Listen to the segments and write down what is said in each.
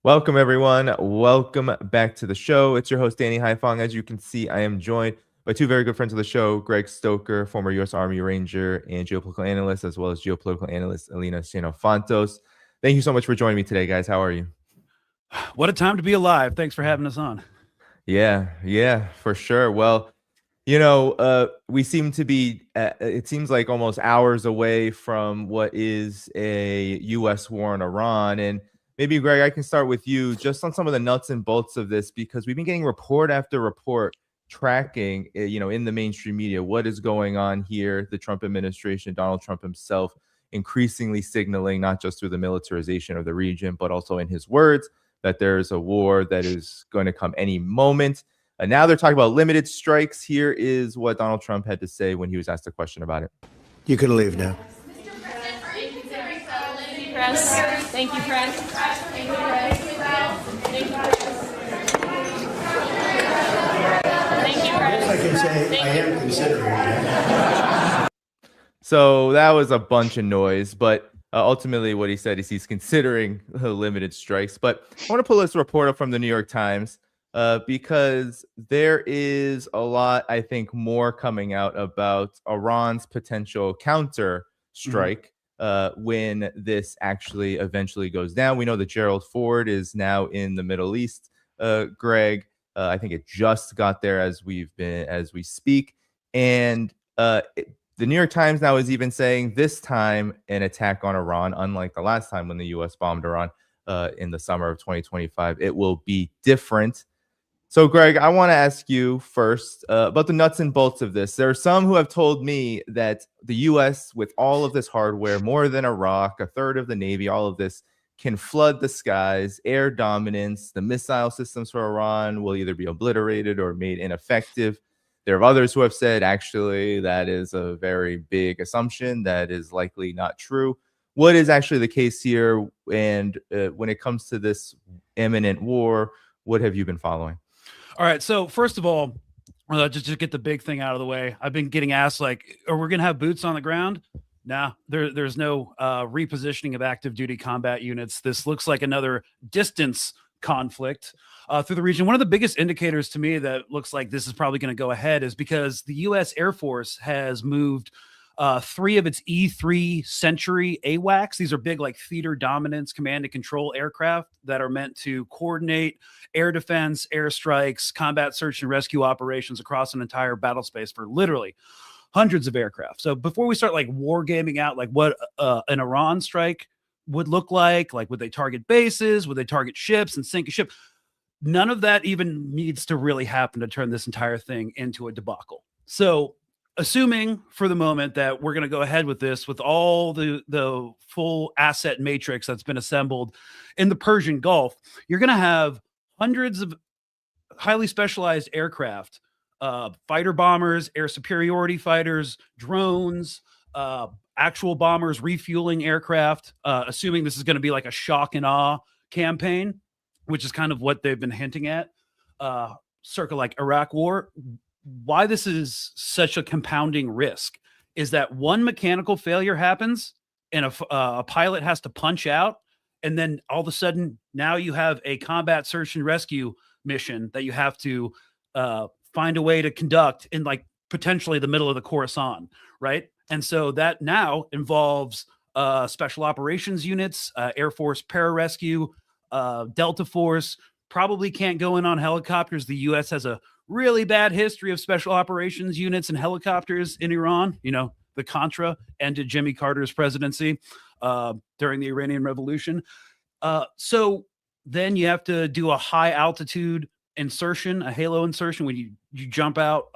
Welcome, everyone. Welcome back to the show. It's your host, Danny Haifong. As you can see, I am joined by two very good friends of the show, Greg Stoker, former U.S. Army Ranger and geopolitical analyst, as well as geopolitical analyst Elina Xenophontos. Thank you so much for joining me today, guys. How are you? What a time to be alive. Thanks for having us on. Yeah, for sure. Well, we seem to be, it seems like almost hours away from what is a U.S. war in Iran. And maybe, Greg, I can start with you just on some of the nuts and bolts of this, because we've been getting report after report tracking, in the mainstream media, what is going on here. The Trump administration, Donald Trump himself, increasingly signaling, not just through the militarization of the region, but also in his words, that there's a war that is going to come any moment. And now they're talking about limited strikes. Here is what Donald Trump had to say when he was asked a question about it. You can leave now. Press. Thank you, press. Thank you, press. Thank you, press. Thank you, press. I can say I am considering it. So that was a bunch of noise, but ultimately what he said is he's considering limited strikes. But I want to pull this report up from the New York Times because there is a lot, I think, more coming out about Iran's potential counter strike when this actually eventually goes down. We know that Gerald Ford is now in the Middle East, Greg. I think it just got there as we speak. And the New York Times now is even saying this time an attack on Iran, unlike the last time when the U.S. bombed Iran in the summer of 2025, it will be different. So, Greg, I want to ask you first about the nuts and bolts of this. There are some who have told me that the U.S., with all of this hardware, more than Iraq, a third of the Navy, all of this, can flood the skies, air dominance. The missile systems for Iran will either be obliterated or made ineffective. There are others who have said, actually, that is a very big assumption. That is likely not true. What is actually the case here? And when it comes to this imminent war, what have you been following? All right. So first of all, just to get the big thing out of the way, I've been getting asked, like, are we going to have boots on the ground? Nah, there's no repositioning of active duty combat units. This looks like another distance conflict through the region. One of the biggest indicators to me that looks like this is probably going to go ahead is because the U.S. Air Force has moved 3 of its E-3 Century AWACS. These are big, like, theater dominance command and control aircraft that are meant to coordinate air defense, airstrikes, combat search and rescue operations across an entire battle space for literally hundreds of aircraft. So before we start, like, war gaming out, like, what an Iran strike would look like would they target bases? Would they target ships and sink a ship? None of that even needs to really happen to turn this entire thing into a debacle. So assuming for the moment that we're going to go ahead with this, with all the full asset matrix that's been assembled in the Persian Gulf, you're going to have hundreds of highly specialized aircraft, fighter bombers, air superiority fighters, drones, actual bombers, refueling aircraft, assuming this is going to be like a shock and awe campaign, which is kind of what they've been hinting at, circa like Iraq war. Why this is such a compounding risk is that one mechanical failure happens and a pilot has to punch out. And then all of a sudden, now you have a combat search and rescue mission that you have to find a way to conduct in, like, potentially the middle of the Khorasan, right? And so that now involves special operations units, Air Force pararescue, Delta Force. Probably can't go in on helicopters. The U.S. has a really bad history of special operations units and helicopters in Iran. You know, the Contra ended Jimmy Carter's presidency during the Iranian Revolution. So then you have to do a high altitude insertion, a halo insertion, when you jump out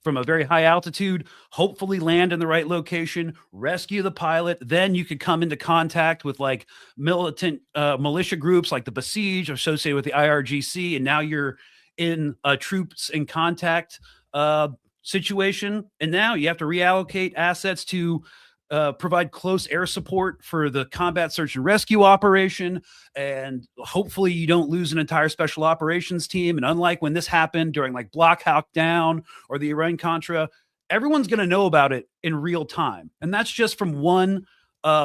from a very high altitude, hopefully land in the right location, rescue the pilot. Then you could come into contact with, like, militant militia groups like the Besiege associated with the IRGC. And now you're in a troops in contact situation. And now you have to reallocate assets to provide close air support for the combat search and rescue operation. And hopefully you don't lose an entire special operations team. And unlike when this happened during, like, Block Hawk Down or the Iran Contra, everyone's going to know about it in real time. And that's just from one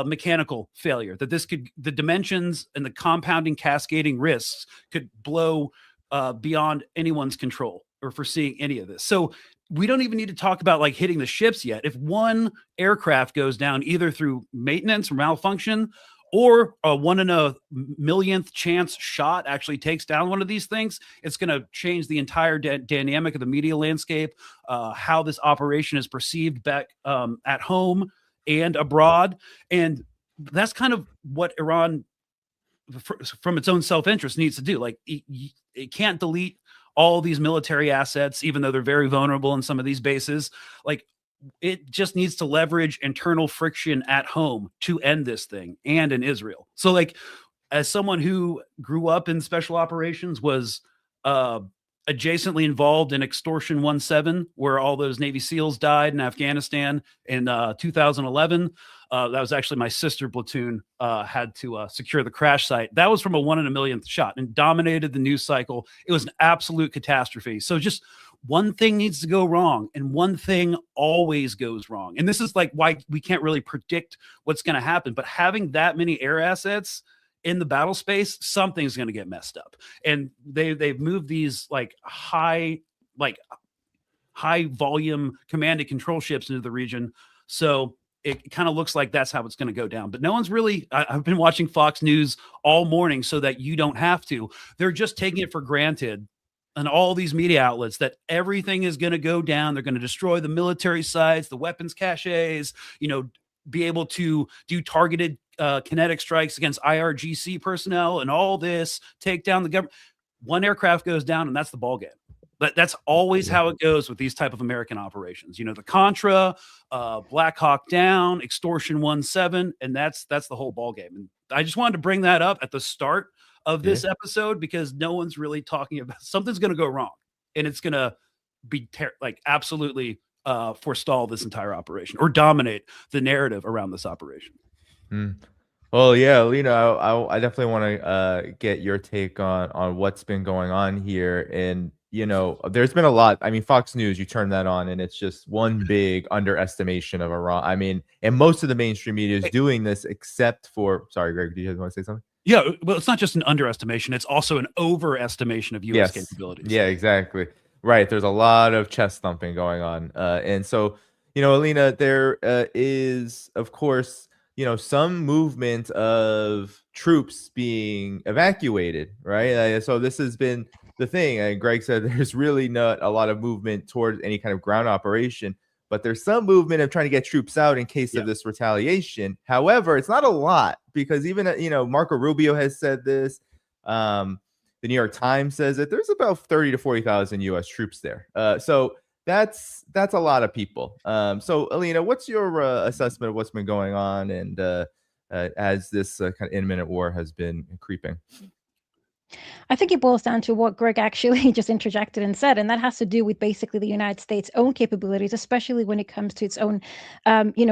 mechanical failure, that the dimensions and the compounding cascading risks could blow beyond anyone's control or foreseeing any of this. So we don't even need to talk about like hitting the ships yet. If one aircraft goes down either through maintenance or malfunction, or a 1 in a millionth chance shot actually takes down one of these things, it's going to change the entire dynamic of the media landscape, how this operation is perceived back at home and abroad. And that's kind of what Iran, from its own self-interest, needs to do. Like, it can't delete all these military assets, even though they're very vulnerable in some of these bases. Like, it just needs to leverage internal friction at home to end this thing, and in Israel. So, like, as someone who grew up in special operations, was adjacently involved in Extortion 17, where all those Navy SEALs died in Afghanistan in 2011. That was actually my sister platoon had to secure the crash site. That was from a 1 in a millionth shot and dominated the news cycle. It was an absolute catastrophe. So just one thing needs to go wrong, and one thing always goes wrong. And this is like why we can't really predict what's going to happen. But having that many air assets in the battle space, something's going to get messed up. And they've moved these like high volume command and control ships into the region. So it kind of looks like that's how it's going to go down. But no one's really, I've been watching Fox News all morning so that you don't have to. They're just taking it for granted, and all these media outlets, that everything is going to go down. They're going to destroy the military sites, the weapons caches, be able to do targeted kinetic strikes against IRGC personnel and all this, take down the government. One aircraft goes down and that's the ball game. That's always how it goes with these type of American operations. The Contra, Black Hawk Down, Extortion 17, and that's the whole ball game. And I just wanted to bring that up at the start of this episode, because no one's really talking about something's going to go wrong, and it's going to be absolutely forestall this entire operation or dominate the narrative around this operation. Well, yeah, Lena, I definitely want to get your take on what's been going on here. And there's been a lot. I mean, Fox News, you turn that on and it's just one big underestimation of Iran. I mean, and most of the mainstream media is doing this, except for, sorry, Greg, do you want to say something? Yeah, well, it's not just an underestimation, it's also an overestimation of U.S. capabilities. Yeah, exactly. Right. There's a lot of chest thumping going on. And so, Alina, there is, of course, some movement of troops being evacuated, right? So this has been the thing. And Greg said there's really not a lot of movement towards any kind of ground operation, but there's some movement of trying to get troops out in case of this retaliation. However, it's not a lot, because even, Marco Rubio has said this. The New York Times says that there's about 30 to 40,000 U.S. troops there. So that's a lot of people. So, Alina, what's your assessment of what's been going on, and as this kind of imminent war has been creeping? I think it boils down to what Greg actually just interjected and said, and that has to do with basically the United States' own capabilities, especially when it comes to its own,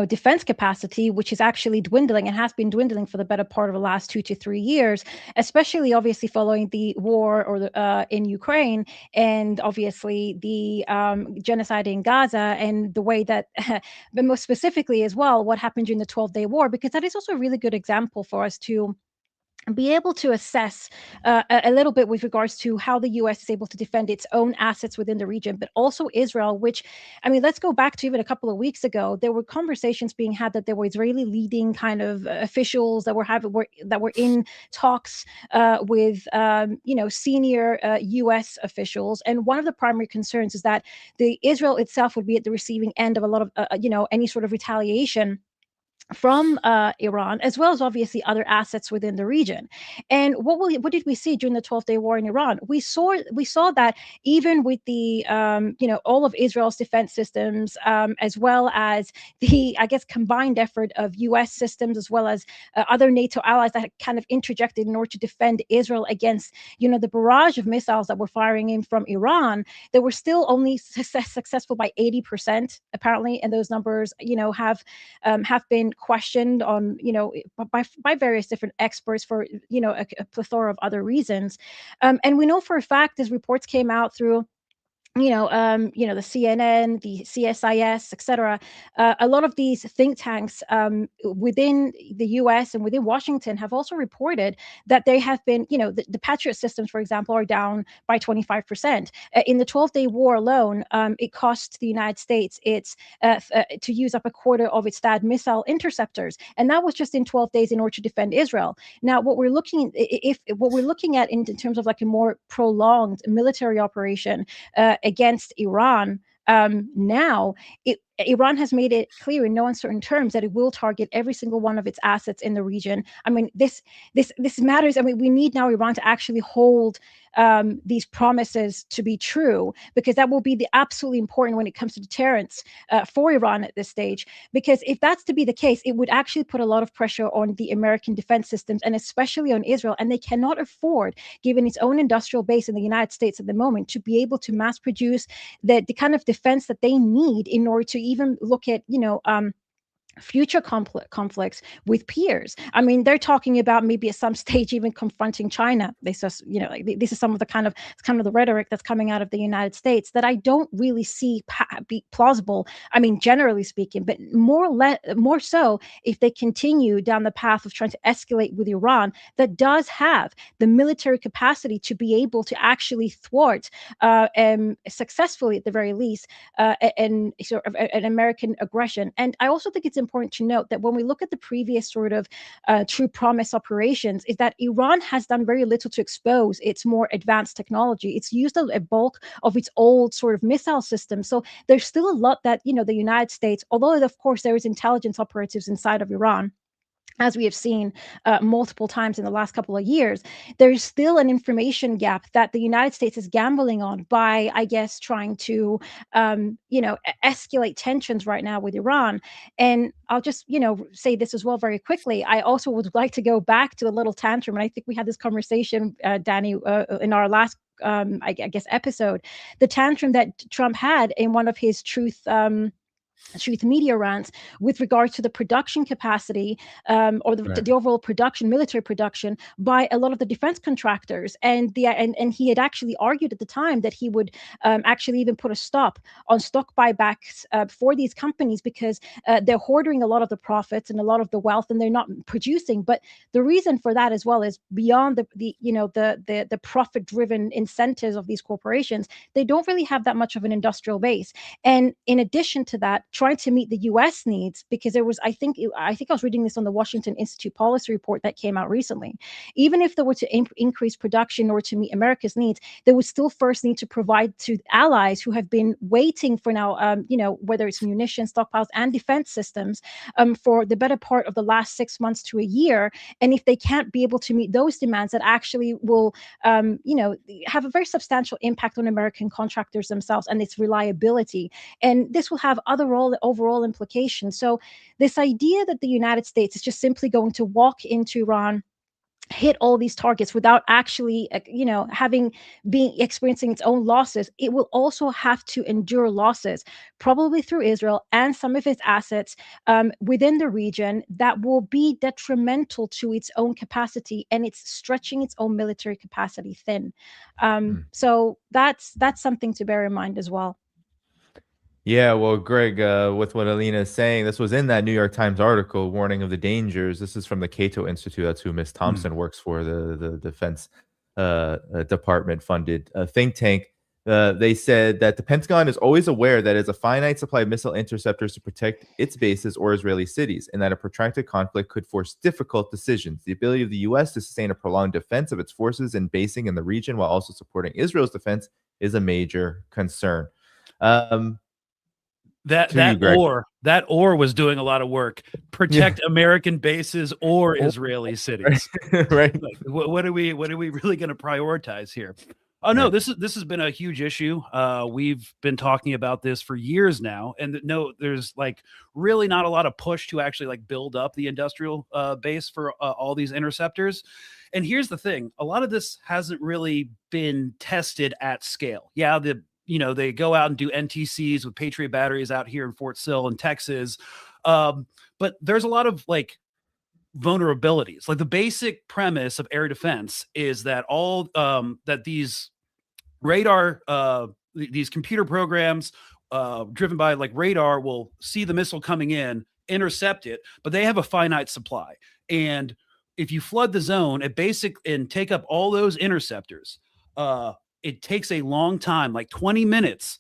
defense capacity, which is actually dwindling and has been dwindling for the better part of the last 2 to 3 years, especially obviously following the war in Ukraine, and obviously the genocide in Gaza, and the way that, but most specifically as well, what happened during the 12-day war, because that is also a really good example for us to be able to assess a little bit with regards to how the U.S. is able to defend its own assets within the region, but also Israel, which, I mean, let's go back to even a couple of weeks ago. There were conversations being had that there were Israeli leading kind of officials that were in talks with, senior U.S. officials. And one of the primary concerns is that Israel itself would be at the receiving end of a lot of, any sort of retaliation from Iran, as well as obviously other assets within the region. And what did we see during the 12-day war in Iran? We saw that even with the all of Israel's defense systems, as well as the, I guess, combined effort of U.S. systems, as well as other NATO allies that had kind of interjected in order to defend Israel against the barrage of missiles that were firing in from Iran, they were still only successful by 80% apparently, and those numbers have been questioned on by various different experts for a plethora of other reasons, and we know for a fact, as reports came out through the CNN, the CSIS, etc. A lot of these think tanks within the U.S. and within Washington have also reported that they have been, the Patriot systems, for example, are down by 25%. In the 12-day war alone, it cost the United States to use up a quarter of its THAAD missile interceptors, and that was just in 12 days in order to defend Israel. Now, what we're looking at in terms of like a more prolonged military operation against Iran, now Iran has made it clear in no uncertain terms that it will target every single one of its assets in the region. I mean, this matters. I mean, we need now Iran to actually hold these promises to be true, because that will be absolutely important when it comes to deterrence for Iran at this stage. Because if that's to be the case, it would actually put a lot of pressure on the American defense systems, and especially on Israel. And they cannot afford, given its own industrial base in the United States at the moment, to be able to mass produce the kind of defense that they need in order to even look at, future conflicts with peers. I mean, they're talking about maybe at some stage even confronting China. This is some of the kind of the rhetoric that's coming out of the United States that I don't really see be plausible. I mean, generally speaking, but more so if they continue down the path of trying to escalate with Iran, that does have the military capacity to be able to actually thwart successfully, at the very least, an American aggression. And I also think it's important to note that when we look at the previous sort of true promise operations, is that Iran has done very little to expose its more advanced technology. It's used a bulk of its old sort of missile system. So there's still a lot that, the United States, although of course there is intelligence operatives inside of Iran, as we have seen multiple times in the last couple of years, there's still an information gap that the United States is gambling on by, I guess, trying to, escalate tensions right now with Iran. And I'll just, say this as well very quickly. I also would like to go back to the little tantrum. And I think we had this conversation, Danny, in our last, I guess, episode, the tantrum that Trump had in one of his truth media rants with regard to the production capacity or the overall military production by a lot of the defense contractors. And he had actually argued at the time that he would actually even put a stop on stock buybacks for these companies, because they're hoarding a lot of the profits and a lot of the wealth, and they're not producing. But the reason for that as well is beyond the profit-driven incentives of these corporations. They don't really have that much of an industrial base. And in addition to that, trying to meet the U.S. needs, because there was, I think I was reading this on the Washington Institute policy report that came out recently. Even if they were to increase production or to meet America's needs, they would still first need to provide to allies who have been waiting for now, whether it's munitions, stockpiles, and defense systems for the better part of the last 6 months to a year. And if they can't be able to meet those demands, that actually will, have a very substantial impact on American contractors themselves and its reliability. And this will have overall implications. So this idea that the United States is just simply going to walk into Iran, hit all these targets without actually, experiencing its own losses, it will also have to endure losses, probably through Israel and some of its assets within the region, that will be detrimental to its own capacity, and it's stretching its own military capacity thin. So that's something to bear in mind as well. Yeah, well, Greg, with what Elina is saying, this was in that New York Times article, warning of the dangers. This is from the Cato Institute. That's who Miss Thompson works for, the Defense Department-funded think tank. They said that the Pentagon is always aware that it has a finite supply of missile interceptors to protect its bases or Israeli cities, and that a protracted conflict could force difficult decisions. The ability of the U.S. to sustain a prolonged defense of its forces and basing in the region while also supporting Israel's defense is a major concern. That or was doing a lot of work. Protect American bases or Israeli cities. Right. Like, what are we really going to prioritize here? Oh no, this has been a huge issue. We've been talking about this for years now, and there's like really not a lot of push to actually like build up the industrial base for all these interceptors. And here's the thing: a lot of this hasn't really been tested at scale. Yeah, they go out and do NTCs with Patriot batteries out here in Fort Sill in Texas. But there's a lot of like vulnerabilities. Like the basic premise of air defense is that that these radar these computer programs driven by like radar will see the missile coming in, intercept it, but they have a finite supply. And if you flood the zone and take up all those interceptors, it takes a long time, like 20 minutes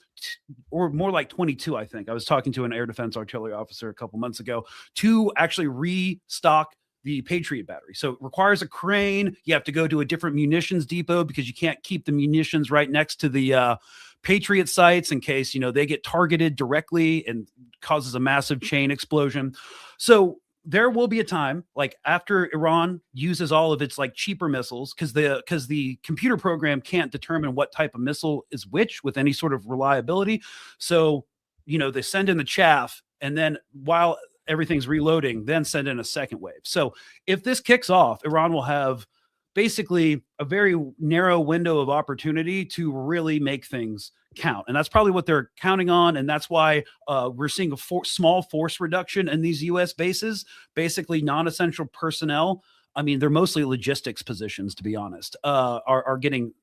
or more, like 22, I think. I was talking to an air defense artillery officer a couple months ago to actually restock the Patriot battery. So it requires a crane. You have to go to a different munitions depot because you can't keep the munitions right next to the Patriot sites in case, they get targeted directly and causes a massive chain explosion. So there will be a time, like after Iran uses all of its like cheaper missiles, because the computer program can't determine what type of missile is which with any sort of reliability. So, they send in the chaff, and then while everything's reloading, then send in a second wave. So if this kicks off, Iran will have basically a very narrow window of opportunity to really make things count. And that's probably what they're counting on. And that's why we're seeing a small force reduction in these U.S. bases, basically non-essential personnel. I mean, they're mostly logistics positions, to be honest, are getting,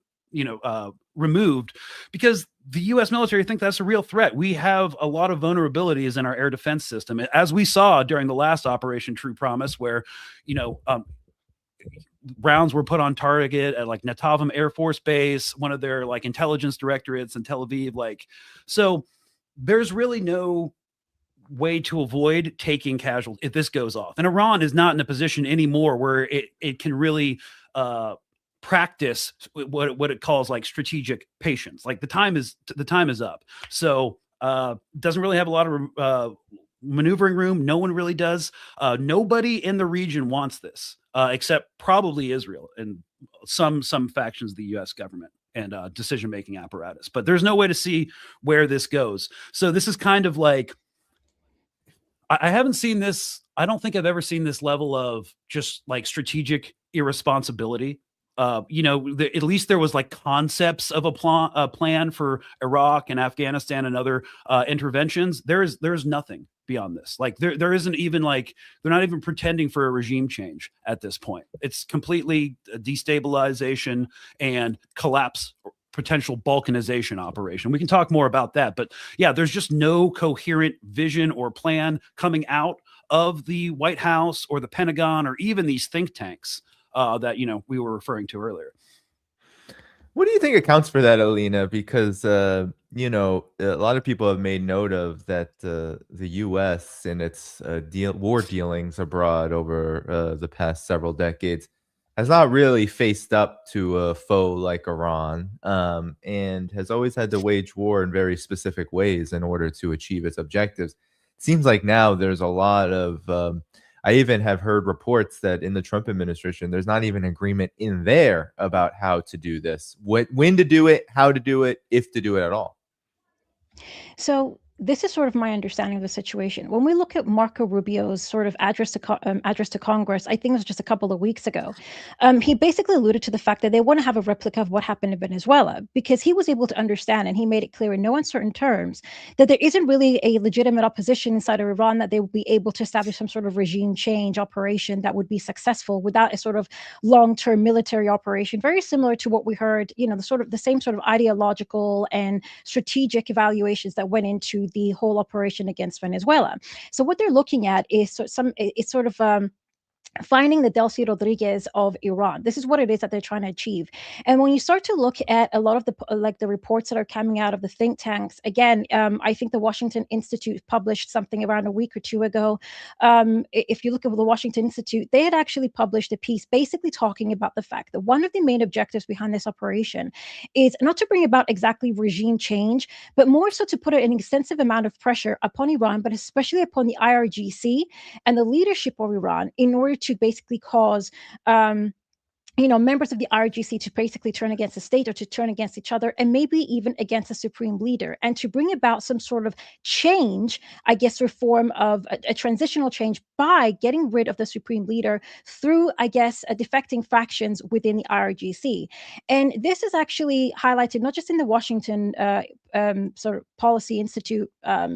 removed because the U.S. military think that's a real threat. We have a lot of vulnerabilities in our air defense system, as we saw during the last Operation True Promise, where, rounds were put on target at like Nevatim Air Force Base, one of their like intelligence directorates in Tel Aviv. So there's really no way to avoid taking casualties if this goes off. And Iran is not in a position anymore where it can really practice what it calls like strategic patience. Like the time is up. So doesn't really have a lot of maneuvering room. No one really does. Nobody in the region wants this, except probably Israel and some factions of the U.S. government and decision-making apparatus. But there's no way to see where this goes. So this is kind of like, I haven't seen this. I don't think I've ever seen this level of just like strategic irresponsibility. At least there was like concepts of a plan for Iraq and Afghanistan and other interventions. There's nothing beyond this. Like there isn't even like, they're not even pretending for a regime change at this point. It's completely a destabilization and collapse, potential balkanization operation. We can talk more about that, but yeah, there's just no coherent vision or plan coming out of the White House or the Pentagon or even these think tanks that we were referring to earlier. What do you think accounts for that, Elina? Because a lot of people have made note of that the U.S. and its war dealings abroad over the past several decades has not really faced up to a foe like Iran, and has always had to wage war in very specific ways in order to achieve its objectives. It seems like now there's a lot of I even have heard reports that in the Trump administration, there's not even agreement in there about how to do this, when to do it, how to do it, if to do it at all. So this is sort of my understanding of the situation. When we look at Marco Rubio's sort of address to Congress, I think it was just a couple of weeks ago, he basically alluded to the fact that they want to have a replica of what happened in Venezuela, because he was able to understand, and he made it clear in no uncertain terms, that there isn't really a legitimate opposition inside of Iran that they would be able to establish some sort of regime change operation that would be successful without a sort of long-term military operation, very similar to what we heard, the same sort of ideological and strategic evaluations that went into the whole operation against Venezuela. So what they're looking at is finding the Delcy Rodriguez of Iran. This is what it is that they're trying to achieve. And when you start to look at a lot of the reports that are coming out of the think tanks, again, I think the Washington Institute published something around a week or two ago. If you look at the Washington Institute, they had actually published a piece basically talking about the fact that one of the main objectives behind this operation is not to bring about exactly regime change, but more so to put an extensive amount of pressure upon Iran, but especially upon the IRGC and the leadership of Iran in order to basically cause members of the IRGC to basically turn against the state or to turn against each other, and maybe even against the supreme leader, and to bring about some sort of change, I guess, reform of a transitional change by getting rid of the supreme leader through, I guess, defecting factions within the IRGC. And this is actually highlighted not just in the Washington sort of Policy Institute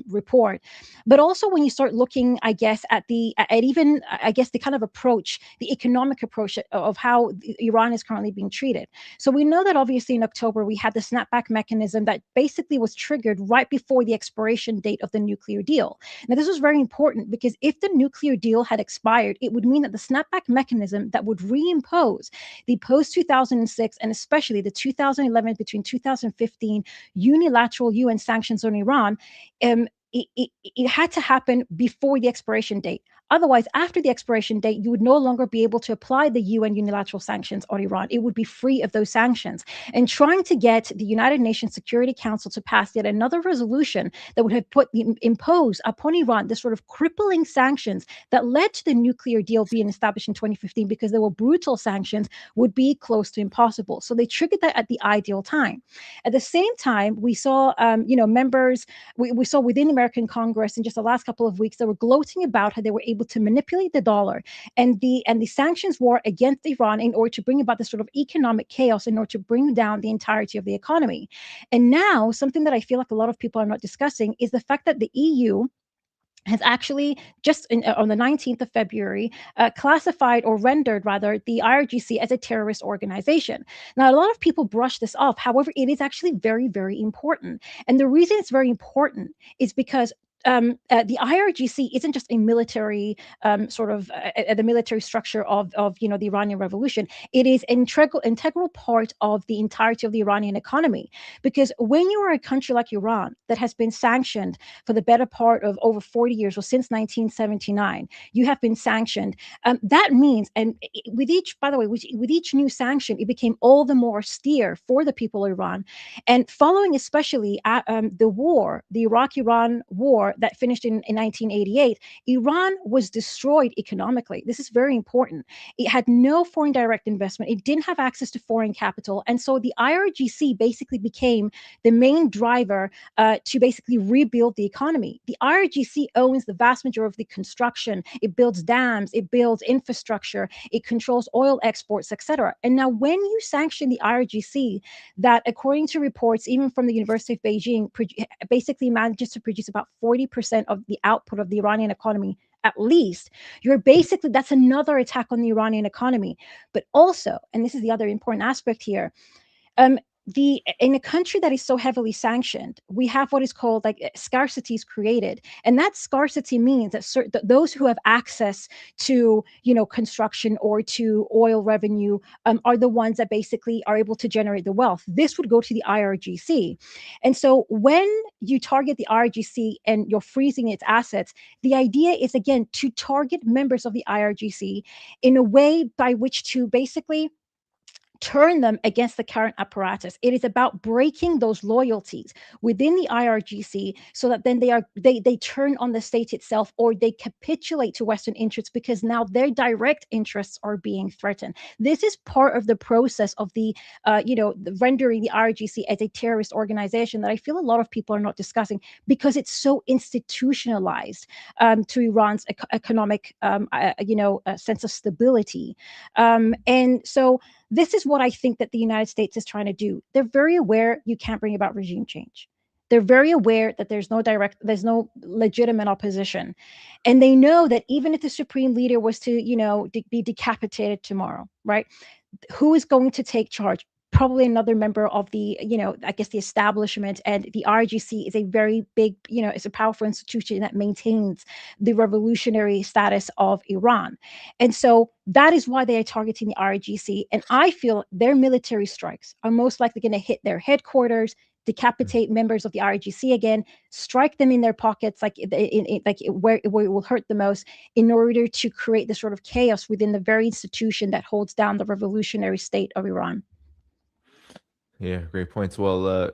report. But also when you start looking, I guess, at even, I guess, the kind of approach, the economic approach of how Iran is currently being treated. So we know that obviously in October, we had the snapback mechanism that basically was triggered right before the expiration date of the nuclear deal. Now, this was very important because if the nuclear deal had expired, it would mean that the snapback mechanism that would reimpose the post-2006 and especially the 2011 between 2015 unilateral UN sanctions on Iran, it had to happen before the expiration date. Otherwise, after the expiration date, you would no longer be able to apply the UN unilateral sanctions on Iran. It would be free of those sanctions. And trying to get the United Nations Security Council to pass yet another resolution that would have imposed upon Iran this sort of crippling sanctions that led to the nuclear deal being established in 2015 because they were brutal sanctions would be close to impossible. So they triggered that at the ideal time. At the same time, we saw, members, we saw within the American Congress in just the last couple of weeks, they were gloating about how they were able to manipulate the dollar and the sanctions war against Iran in order to bring about this sort of economic chaos, in order to bring down the entirety of the economy. And now something that I feel like a lot of people are not discussing is the fact that the EU has actually just on the 19th of February classified, or rendered rather, the IRGC as a terrorist organization. Now, a lot of people brush this off. However, it is actually very, very important. And the reason it's very important is because the IRGC isn't just a military the military structure of the Iranian Revolution. It is an integral part of the entirety of the Iranian economy. Because when you are a country like Iran that has been sanctioned for the better part of over 40 years, or since 1979, you have been sanctioned. That means, and with each new sanction, it became all the more austere for the people of Iran. And following especially the Iraq-Iran war that finished in 1988, Iran was destroyed economically. This is very important. It had no foreign direct investment. It didn't have access to foreign capital. And so the IRGC basically became the main driver to basically rebuild the economy. The IRGC owns the vast majority of the construction. It builds dams, it builds infrastructure, it controls oil exports, etc. And now when you sanction the IRGC, that according to reports, even from the University of Beijing, basically manages to produce about 40% of the output of the Iranian economy, at least, that's another attack on the Iranian economy. But also, and this is the other important aspect here, in a country that is so heavily sanctioned, we have what is called scarcities created, and that scarcity means that those who have access to construction or to oil revenue are the ones that basically are able to generate the wealth. This would go to the IRGC, and so when you target the IRGC and you're freezing its assets, the idea is again to target members of the IRGC in a way by which to basically turn them against the current apparatus. It is about breaking those loyalties within the IRGC so that then they turn on the state itself, or they capitulate to Western interests because now their direct interests are being threatened. This is part of the process of the rendering the IRGC as a terrorist organization that I feel a lot of people are not discussing because it's so institutionalized to Iran's economic sense of stability. And so this is what I think that the United States is trying to do. They're very aware you can't bring about regime change. They're very aware that there's no legitimate opposition. And they know that even if the supreme leader was to, be decapitated tomorrow, right? Who is going to take charge? Probably another member of the, I guess the establishment. And the IRGC is a very big, it's a powerful institution that maintains the revolutionary status of Iran. And so that is why they are targeting the IRGC. And I feel their military strikes are most likely going to hit their headquarters, decapitate members of the IRGC again, strike them in their pockets, where it will hurt the most, in order to create this sort of chaos within the very institution that holds down the revolutionary state of Iran. Yeah, great points. Well,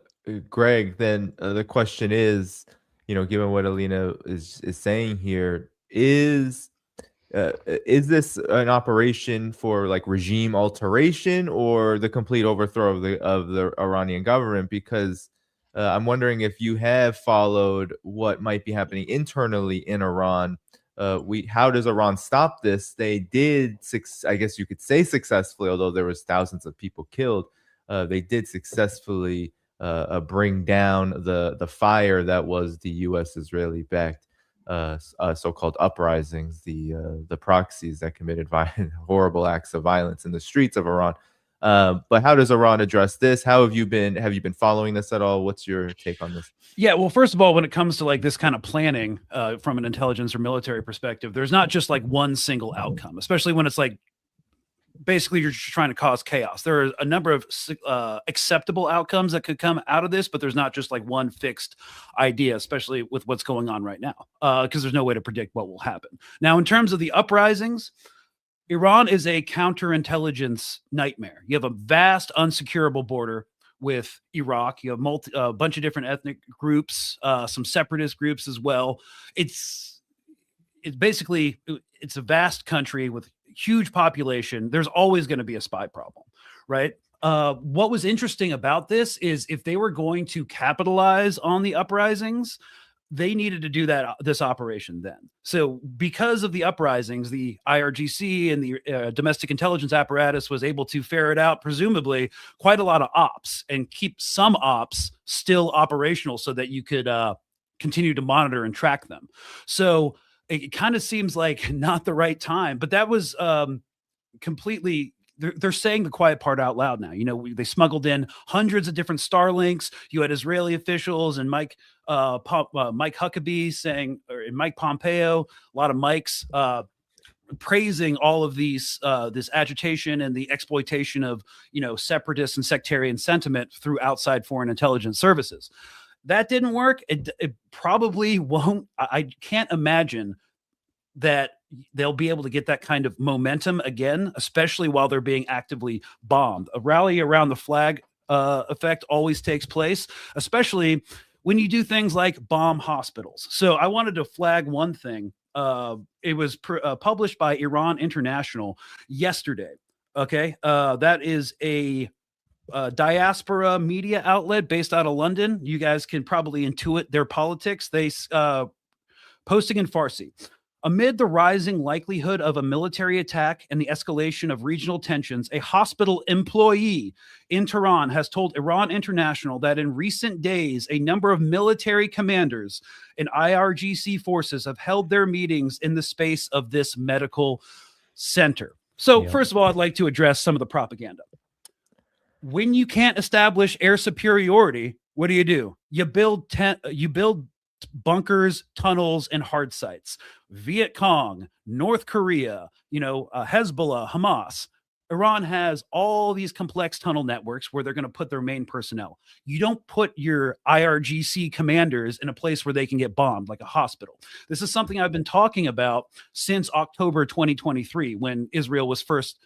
Greg, then the question is, given what Elina is saying here, is this an operation for regime alteration or the complete overthrow of the Iranian government? Because I'm wondering if you have followed what might be happening internally in Iran. How does Iran stop this? They did, I guess you could say successfully, although there was thousands of people killed. They did successfully bring down the fire that was the U.S. Israeli backed so-called uprisings, the proxies that committed horrible acts of violence in the streets of Iran. But how does Iran address this? How have you been following this at all? What's your take on this? Yeah, well, first of all, when it comes to like this kind of planning from an intelligence or military perspective, there's not just like one single outcome, especially when it's like basically you're just trying to cause chaos. There are a number of acceptable outcomes that could come out of this, but there's not just like one fixed idea, especially with what's going on right now, because there's no way to predict what will happen. Now, in terms of the uprisings, Iran is a counterintelligence nightmare. You have a vast unsecurable border with Iraq. You have a bunch of different ethnic groups, some separatist groups as well. It's basically, it's a vast country with huge population. There's always going to be a spy problem, right? What was interesting about this is if they were going to capitalize on the uprisings, they needed to do this operation then. So because of the uprisings, the IRGC and the domestic intelligence apparatus was able to ferret out, presumably, quite a lot of ops and keep some ops still operational so that you could continue to monitor and track them. So it kind of seems like not the right time, but that was completely, they're saying the quiet part out loud now. You know, they smuggled in hundreds of different Starlinks. You had Israeli officials and Mike Huckabee saying, and Mike Pompeo, a lot of Mikes praising all of these, this agitation and the exploitation of, you know, separatist and sectarian sentiment through outside foreign intelligence services. That didn't work. It probably won't. I can't imagine that they'll be able to get that kind of momentum again, especially while they're being actively bombed. A rally around the flag effect always takes place, especially when you do things like bomb hospitals. So I wanted to flag one thing. It was published by Iran International yesterday. Okay. That is a diaspora media outlet based out of London. You guys can probably intuit their politics. They posting in Farsi. Amid the rising likelihood of a military attack and the escalation of regional tensions, a hospital employee in Tehran has told Iran International that in recent days, a number of military commanders and IRGC forces have held their meetings in the space of this medical center. So, First of all, I'd like to address some of the propaganda. When you can't establish air superiority, what do? You build bunkers, tunnels, and hard sites. Viet Cong, North Korea, Hezbollah, Hamas. Iran has all these complex tunnel networks where they're going to put their main personnel. You don't put your IRGC commanders in a place where they can get bombed, like a hospital. This is something I've been talking about since October 2023, when Israel was first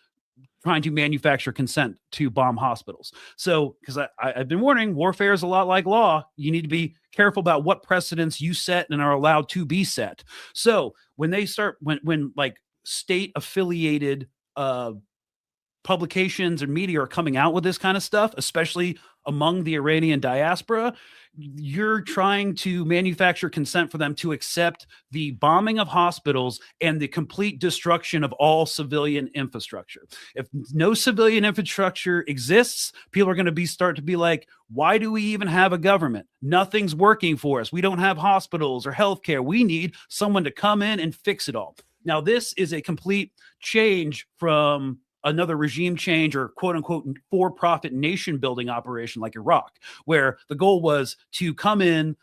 trying to manufacture consent to bomb hospitals. So, because I've been warning, warfare is a lot like law. You need to be careful about what precedents you set and are allowed to be set. So when they start, when like state affiliated publications and media are coming out with this kind of stuff, especially among the Iranian diaspora, you're trying to manufacture consent for them to accept the bombing of hospitals and the complete destruction of all civilian infrastructure. If no civilian infrastructure exists, people are going to start to be like, why do we even have a government? Nothing's working for us. We don't have hospitals or healthcare. We need someone to come in and fix it all. Now, this is a complete change from another regime change or quote unquote for-profit nation building operation like Iraq, where the goal was to come in,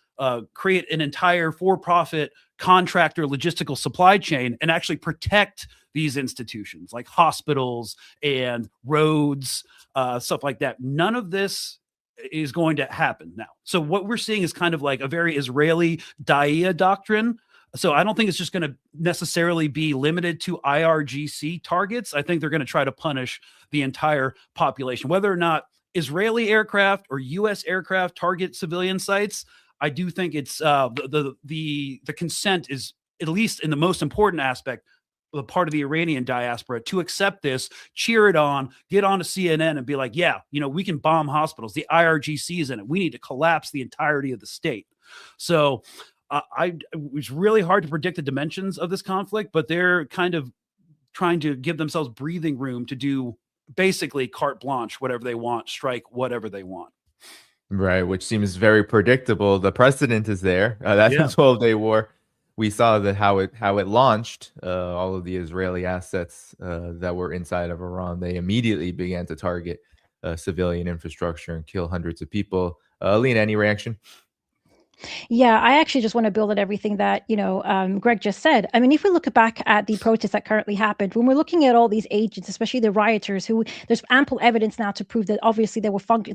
create an entire for-profit contractor logistical supply chain and actually protect these institutions like hospitals and roads, stuff like that. None of this is going to happen now. So what we're seeing is kind of like a very Israeli Da'iya doctrine. So I don't think it's just going to necessarily be limited to IRGC targets. I think they're going to try to punish the entire population, whether or not Israeli aircraft or U.S. aircraft target civilian sites. I do think it's the consent is, at least in the most important aspect, the part of the Iranian diaspora to accept this, cheer it on, get on to CNN and be like, yeah, we can bomb hospitals. The IRGC is in it. We need to collapse the entirety of the state. So it was really hard to predict the dimensions of this conflict, but they're kind of trying to give themselves breathing room to do basically carte blanche, whatever they want, strike whatever they want. Right, which seems very predictable. The precedent is there. That's a Yeah. 12-day war. We saw that how it launched. All of the Israeli assets that were inside of Iran, they immediately began to target civilian infrastructure and kill hundreds of people. Lena, any reaction? Yeah, I actually just want to build on everything that, Greg just said. I mean, if we look back at the protests that currently happened, when we're looking at all these agents, especially the rioters, who there's ample evidence now to prove that obviously they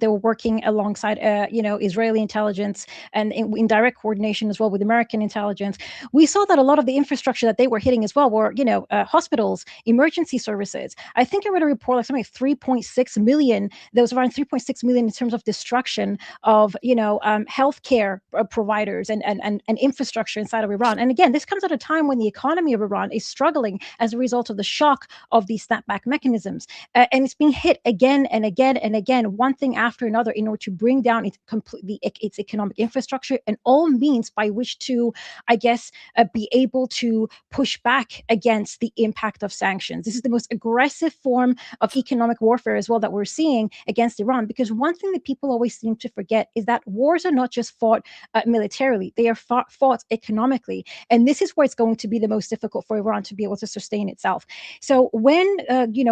were working alongside, Israeli intelligence and in direct coordination as well with American intelligence. We saw that a lot of the infrastructure that they were hitting as well were, hospitals, emergency services. I think I read a report like something like 3.6 million. There was around 3.6 million in terms of destruction of, healthcare providers and infrastructure inside of Iran. And again, this comes at a time when the economy of Iran is struggling as a result of the shock of these snapback mechanisms. And it's being hit again and again and again, one thing after another, in order to bring down its economic infrastructure and all means by which to, I guess, be able to push back against the impact of sanctions. This is the most aggressive form of economic warfare as well that we're seeing against Iran, because one thing that people always seem to forget is that wars are not just fought militarily, they are fought economically. And this is where it's going to be the most difficult for Iran to be able to sustain itself. So when,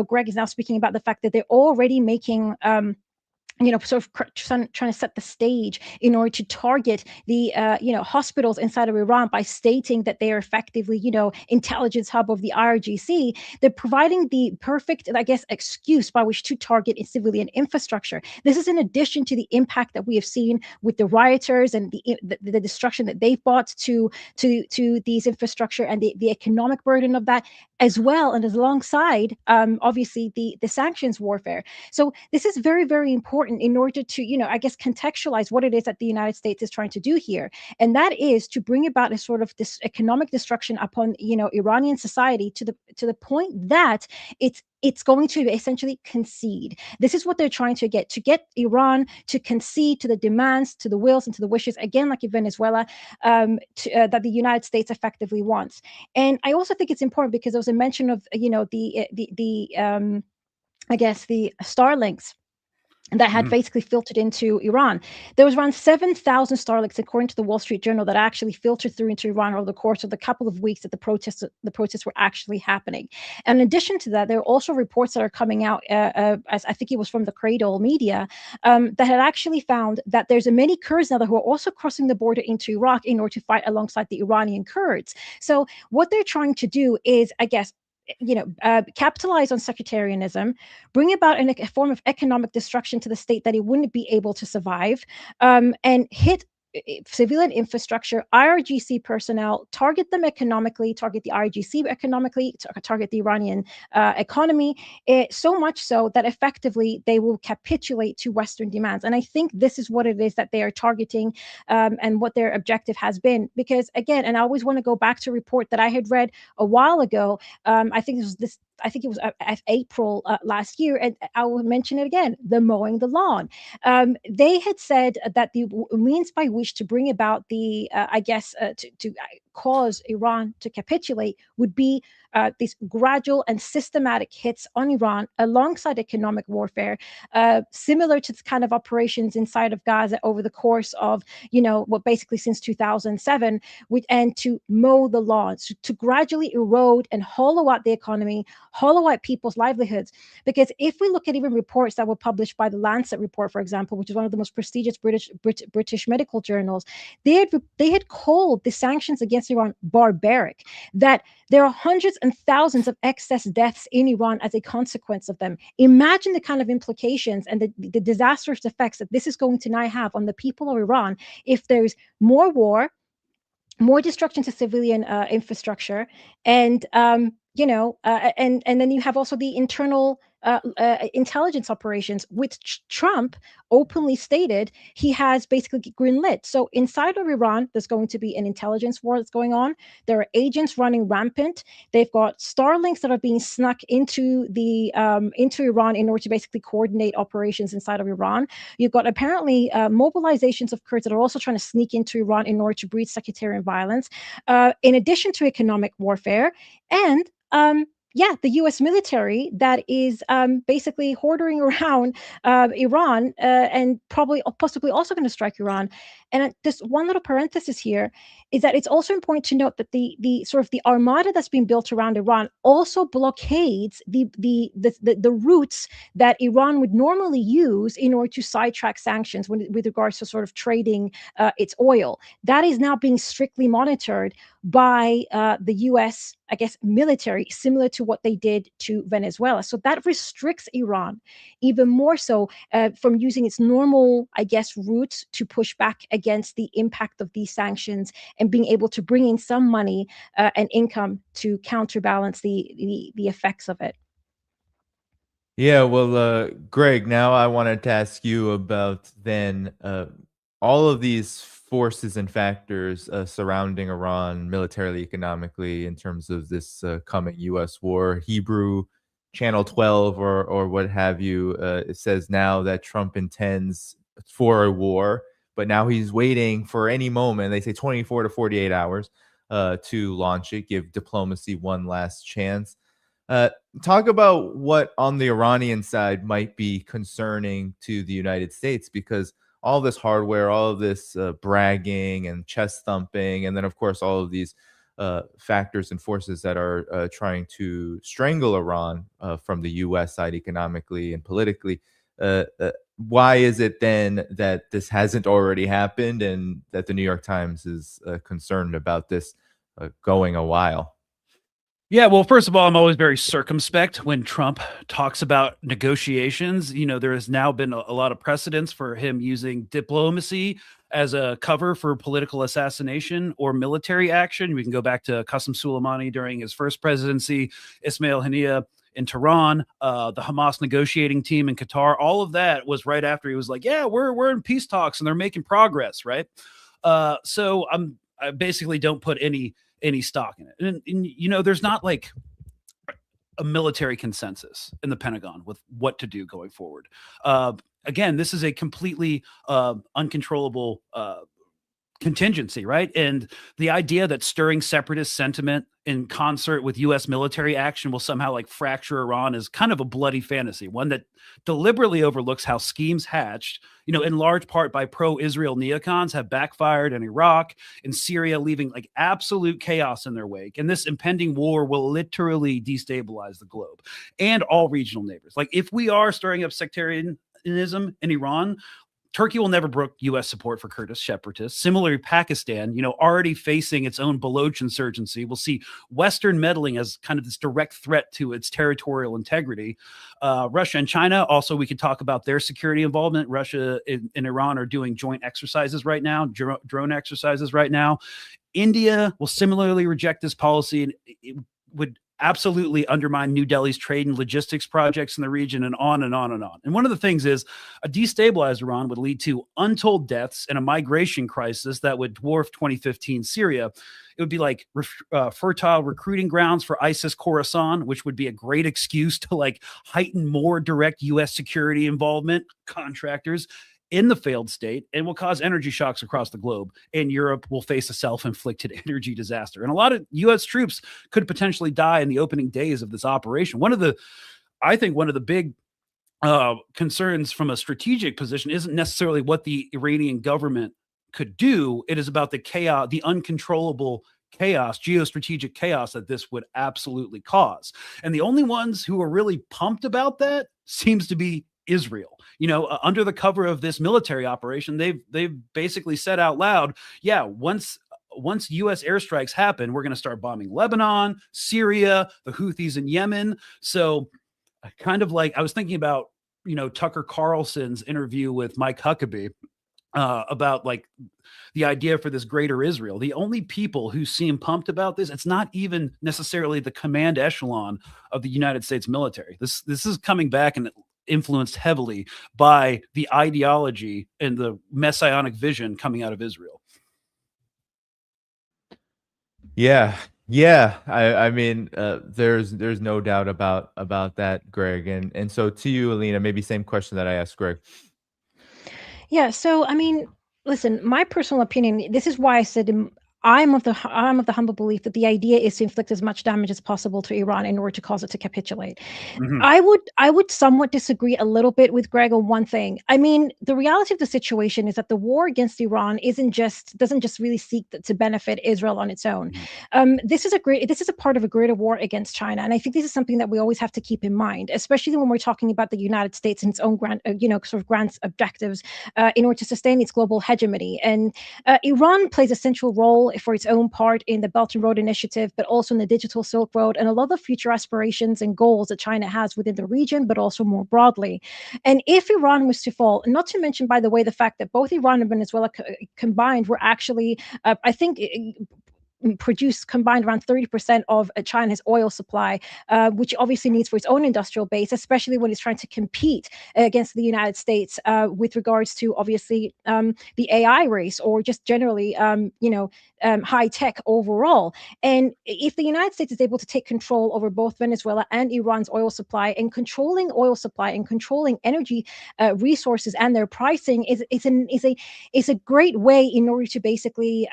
Greg is now speaking about the fact that they're already making, sort of trying to set the stage in order to target the, hospitals inside of Iran by stating that they are effectively, intelligence hub of the IRGC. They're providing the perfect, I guess, excuse by which to target civilian infrastructure. This is in addition to the impact that we have seen with the rioters and the destruction that they've brought to these infrastructure and the economic burden of that as well, and as alongside, obviously, the sanctions warfare. So this is very, very important in order to, I guess, contextualize what it is that the United States is trying to do here. And that is to bring about a sort of this economic destruction upon, Iranian society to the point that it's going to essentially concede. This is what they're trying to get Iran to concede to the demands, to the wills, and to the wishes, again, like in Venezuela, that the United States effectively wants. And I also think it's important because there was a mention of, I guess, the Starlinks that had basically filtered into Iran. There was around 7,000 Starlinks, according to the Wall Street Journal, that actually filtered through into Iran over the course of the couple of weeks that the protests were actually happening. And in addition to that, there are also reports that are coming out, as I think it was from the Cradle media, that had actually found that there's many Kurds now that who are also crossing the border into Iraq in order to fight alongside the Iranian Kurds. So what they're trying to do is, I guess, capitalize on sectarianism, bring about a form of economic destruction to the state that it wouldn't be able to survive, and hit civilian infrastructure, IRGC personnel, target them economically, target the IRGC economically, target the Iranian economy, so much so that effectively they will capitulate to Western demands. And I think this is what it is that they are targeting, and what their objective has been. Because again, and I always want to go back to a report that I had read a while ago. I think it was April last year, and I will mention it again, the mowing the lawn. They had said that the means by which to bring about the, to cause Iran to capitulate would be these gradual and systematic hits on Iran alongside economic warfare, similar to the kind of operations inside of Gaza over the course of, basically since 2007, and to mow the lawns, to gradually erode and hollow out the economy, hollow out people's livelihoods. Because if we look at even reports that were published by the Lancet report, for example, which is one of the most prestigious British medical journals, they had called the sanctions against Iran barbaric, that there are hundreds and thousands of excess deaths in Iran as a consequence of them. Imagine the kind of implications and the disastrous effects that this is going to now have on the people of Iran if there's more war, more destruction to civilian infrastructure, and and then you have also the internal intelligence operations, which Trump openly stated he has basically greenlit. So inside of Iran, there's going to be an intelligence war that's going on. There are agents running rampant. They've got Starlinks that are being snuck into into Iran in order to basically coordinate operations inside of Iran. You've got apparently mobilizations of Kurds that are also trying to sneak into Iran in order to breed sectarian violence, in addition to economic warfare. And yeah, the U.S. military that is basically hoarding around Iran and possibly also going to strike Iran. And just one little parenthesis here is that it's also important to note that the sort of the armada that's being built around Iran also blockades the routes that Iran would normally use in order to sidetrack sanctions with regards to sort of trading its oil. That is now being strictly monitored by the U.S., I guess, military, similar to what they did to Venezuela. So that restricts Iran even more so from using its normal, I guess, routes to push back against the impact of these sanctions and being able to bring in some money and income to counterbalance the effects of it. Yeah, well, Greg, now I wanted to ask you about then all of these forces and factors surrounding Iran militarily, economically, in terms of this coming U.S. war. Hebrew Channel 12 or what have you, it says now that Trump intends for a war, but now he's waiting for any moment. They say 24 to 48 hours to launch it, give diplomacy one last chance. Uh, Talk about what on the Iranian side might be concerning to the United States, because all this hardware, all of this bragging and chest thumping, and then of course all of these factors and forces that are trying to strangle Iran from the U.S. side economically and politically. Why is it then that this hasn't already happened, and that the New York Times is concerned about this going a while? Yeah, well, first of all, I'm always very circumspect when Trump talks about negotiations. You know, there has now been a lot of precedence for him using diplomacy as a cover for political assassination or military action. We can go back to Qasem Soleimani during his first presidency, Ismail Haniyeh in Tehran, the Hamas negotiating team in Qatar. All of that was right after he was like, "Yeah, we're in peace talks and they're making progress," right? So I basically don't put any stock in it. And you know, there's not like a military consensus in the Pentagon with what to do going forward. Again, this is a completely uncontrollable contingency, right? And the idea that stirring separatist sentiment in concert with U.S. military action will somehow like fracture Iran is kind of a bloody fantasy, one that deliberately overlooks how schemes hatched, you know, in large part by pro-Israel neocons have backfired in Iraq and Syria, leaving like absolute chaos in their wake. And this impending war will literally destabilize the globe and all regional neighbors. Like if we are stirring up sectarianism in Iran, Turkey will never brook U.S. support for Kurdish separatists. Similarly, Pakistan, you know, already facing its own Baloch insurgency, will see Western meddling as kind of this direct threat to its territorial integrity. Russia and China, also, we could talk about their security involvement. Russia and Iran are doing joint exercises right now, drone exercises right now. India will similarly reject this policy, and it would absolutely undermine New Delhi's trade and logistics projects in the region, and on and on and on. And one of the things is a destabilized Iran would lead to untold deaths and a migration crisis that would dwarf 2015 Syria. It would be like fertile recruiting grounds for ISIS Khorasan, which would be a great excuse to like heighten more direct U.S. security involvement, contractors in the failed state, and will cause energy shocks across the globe. And Europe will face a self-inflicted energy disaster. And a lot of U.S. troops could potentially die in the opening days of this operation. I think one of the big concerns from a strategic position isn't necessarily what the Iranian government could do. It is about the chaos, the uncontrollable chaos, geostrategic chaos that this would absolutely cause. And the only ones who are really pumped about that seems to be Israel. You know, under the cover of this military operation, they've basically said out loud, yeah, once U.S. airstrikes happen, we're going to start bombing Lebanon, Syria, the Houthis in Yemen. So kind of like I was thinking about, you know, Tucker Carlson's interview with Mike Huckabee about like the idea for this greater Israel. The only people who seem pumped about this, it's not even necessarily the command echelon of the United States military. This is coming back and influenced heavily by the ideology and the messianic vision coming out of Israel. Yeah. I mean, there's no doubt about that, Greg. And so to you, Alina, maybe same question that I asked Greg. Yeah. So, I mean, listen, my personal opinion, this is why I said I'm of the humble belief that the idea is to inflict as much damage as possible to Iran in order to cause it to capitulate. Mhm. I would somewhat disagree a little bit with Greg on one thing. I mean, the reality of the situation is that the war against Iran doesn't just really seek to benefit Israel on its own. Mhm. This is a part of a greater war against China, and I think this is something that we always have to keep in mind, especially when we're talking about the United States and its own sort of grand objectives in order to sustain its global hegemony. And Iran plays a central role for its own part in the Belt and Road Initiative, but also in the Digital Silk Road and a lot of future aspirations and goals that China has within the region, but also more broadly. And if Iran was to fall, not to mention, by the way, the fact that both Iran and Venezuela combined were actually, I think, produce combined around 30% of China's oil supply, which obviously needs for its own industrial base, especially when it's trying to compete against the United States with regards to obviously the AI race or just generally, high tech overall. And if the United States is able to take control over both Venezuela and Iran's oil supply, and controlling oil supply and controlling energy resources and their pricing is a great way in order to basically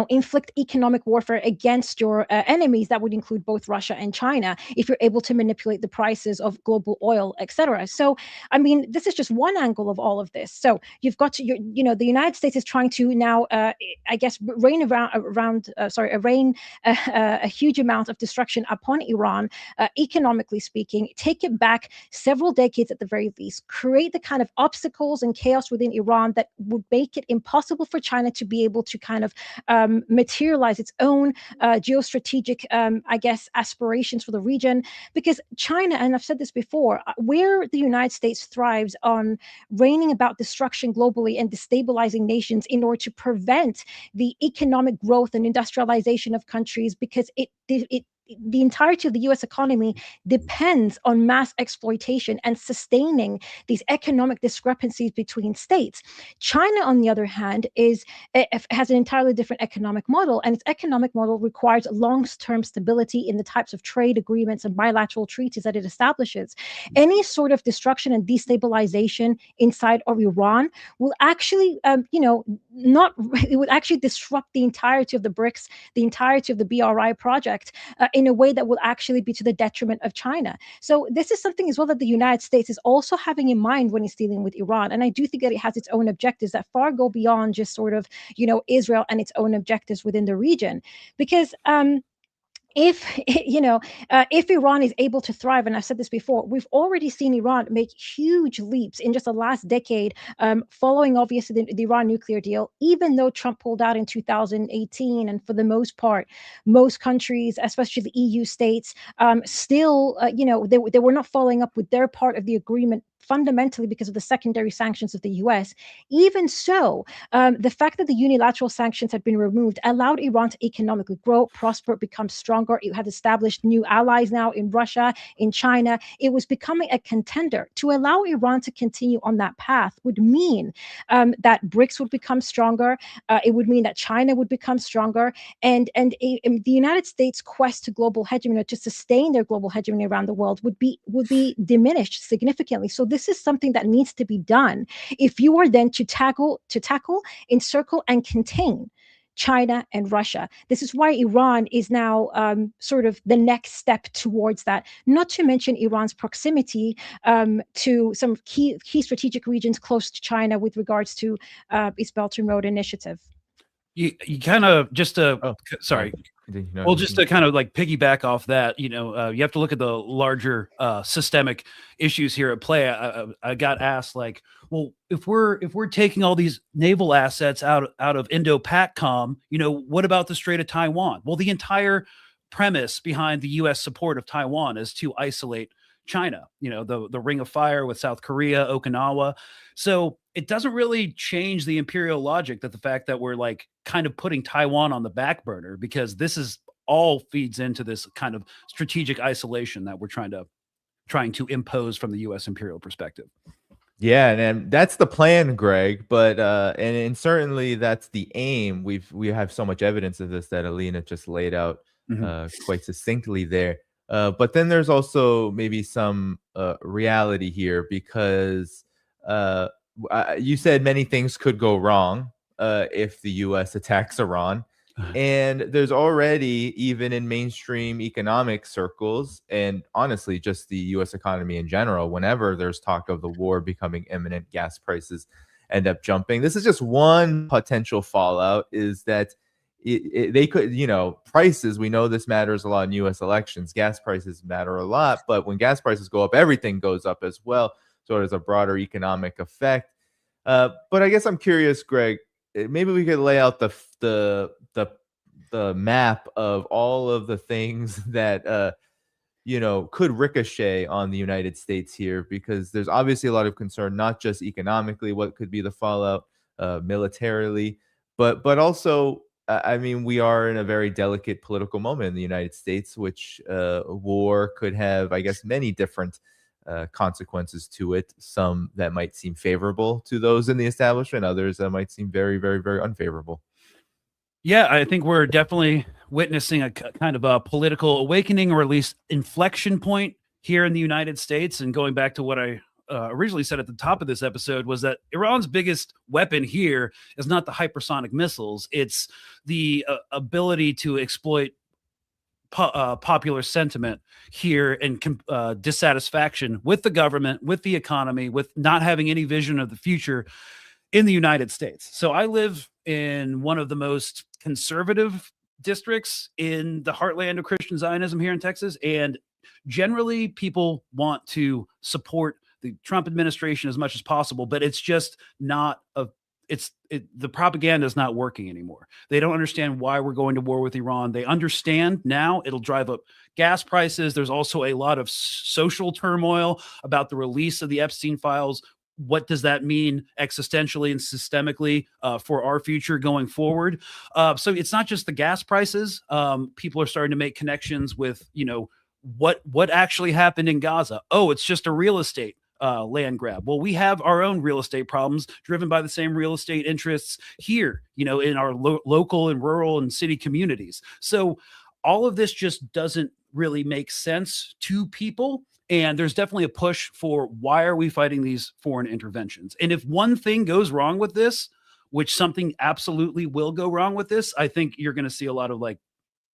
inflict economic warfare against your enemies. That would include both Russia and China, if you're able to manipulate the prices of global oil, etc. So, I mean, this is just one angle of all of this. So you've got to, the United States is trying to now, I guess, rain a huge amount of destruction upon Iran, economically speaking, take it back several decades at the very least, create the kind of obstacles and chaos within Iran that would make it impossible for China to be able to kind of materialize its own geostrategic, I guess, aspirations for the region. Because China, and I've said this before, where the United States thrives on raining about destruction globally and destabilizing nations in order to prevent the economic growth and industrialization of countries, because the entirety of the US economy depends on mass exploitation and sustaining these economic discrepancies between states. China, on the other hand, has an entirely different economic model, and its economic model requires long-term stability in the types of trade agreements and bilateral treaties that it establishes. Any sort of destruction and destabilization inside of Iran will actually, not it would actually disrupt the entirety of the BRICS, the entirety of the BRI project, in a way that will actually be to the detriment of China. So this is something as well that the United States is also having in mind when it's dealing with Iran. And I do think that it has its own objectives that far go beyond just sort of, Israel and its own objectives within the region. Because if if Iran is able to thrive, and I've said this before, we've already seen Iran make huge leaps in just the last decade, following obviously the Iran nuclear deal. Even though Trump pulled out in 2018, and for the most part, most countries, especially the EU states, still, they were not following up with their part of the agreement, fundamentally because of the secondary sanctions of the US. Even so, the fact that the unilateral sanctions had been removed allowed Iran to economically grow, prosper, become stronger. It had established new allies now in Russia, in China. It was becoming a contender. To allow Iran to continue on that path would mean that BRICS would become stronger. It would mean that China would become stronger, and the United States' quest to global hegemony, to sustain their global hegemony around the world, would be diminished significantly. So this is something that needs to be done if you are then to tackle, encircle, and contain China and Russia. This is why Iran is now sort of the next step towards that, not to mention Iran's proximity to some key strategic regions close to China with regards to its Belt and Road Initiative. You kind of just sorry. No, Well, just to kind of like piggyback off that, you have to look at the larger systemic issues here at play. I got asked, like, well, if we're taking all these naval assets out of Indo-PACOM, what about the Strait of Taiwan? Well, the entire premise behind the U.S. support of Taiwan is to isolate China, the Ring of Fire with South Korea, Okinawa. So it doesn't really change the imperial logic that the fact that we're like kind of putting Taiwan on the back burner, because this is all feeds into this kind of strategic isolation that we're trying to impose from the U.S. imperial perspective. Yeah, and that's the plan, Greg. But and certainly that's the aim. We have so much evidence of this that Elina just laid out quite succinctly there. But then there's also maybe some reality here, because you said many things could go wrong if the U.S. attacks Iran. And there's already, even in mainstream economic circles, and honestly, just the U.S. economy in general, whenever there's talk of the war becoming imminent, gas prices end up jumping. This is just one potential fallout, is that they could, prices, we know this matters a lot in U.S. elections. Gas prices matter a lot, but when gas prices go up, everything goes up as well. So there's a broader economic effect. But I guess I'm curious, Greg, maybe we could lay out the map of all of the things that could ricochet on the United States here, because there's obviously a lot of concern, not just economically, what could be the fallout militarily, but also, I mean, we are in a very delicate political moment in the United States, which war could have, I guess, many different consequences to it. Some that might seem favorable to those in the establishment, others that might seem very, very, very unfavorable. Yeah, I think we're definitely witnessing a kind of a political awakening, or at least inflection point here in the United States. And going back to what I originally said at the top of this episode, was that Iran's biggest weapon here is not the hypersonic missiles. It's the ability to exploit popular sentiment here, and dissatisfaction with the government, with the economy, with not having any vision of the future in the United States. So I live in one of the most conservative districts in the heartland of Christian Zionism here in Texas. And generally people want to support the Trump administration as much as possible, but it's just not the propaganda is not working anymore. They don't understand why we're going to war with Iran. They understand now it'll drive up gas prices. There's also a lot of social turmoil about the release of the Epstein files. What does that mean existentially and systemically for our future going forward? So it's not just the gas prices. People are starting to make connections with, what actually happened in Gaza. Oh, it's just a real estate land grab. Well, we have our own real estate problems driven by the same real estate interests here, in our local and rural and city communities. So all of this just doesn't really make sense to people. And there's definitely a push for, why are we fighting these foreign interventions? And if one thing goes wrong with this, which something absolutely will go wrong with this, I think you're going to see a lot of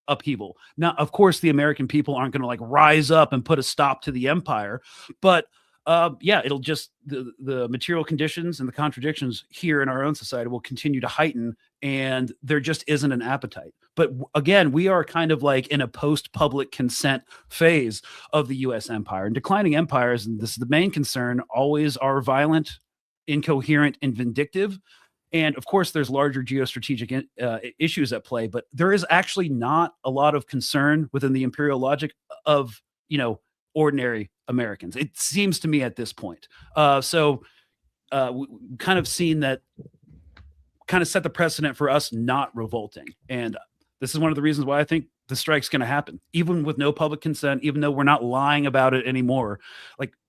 upheaval. Now, of course, the American people aren't going to rise up and put a stop to the empire, but it'll just, the material conditions and the contradictions here in our own society will continue to heighten, and there just isn't an appetite. But again, we are kind of in a post-public consent phase of the U.S. empire, and declining empires, and this is the main concern, always are violent, incoherent, and vindictive. And of course, there's larger geostrategic issues at play, but there is actually not a lot of concern within the imperial logic of, ordinary Americans, it seems to me at this point. So we kind of seen that kind of set the precedent for us not revolting. And this is one of the reasons why I think the strike's going to happen, even with no public consent, even though we're not lying about it anymore.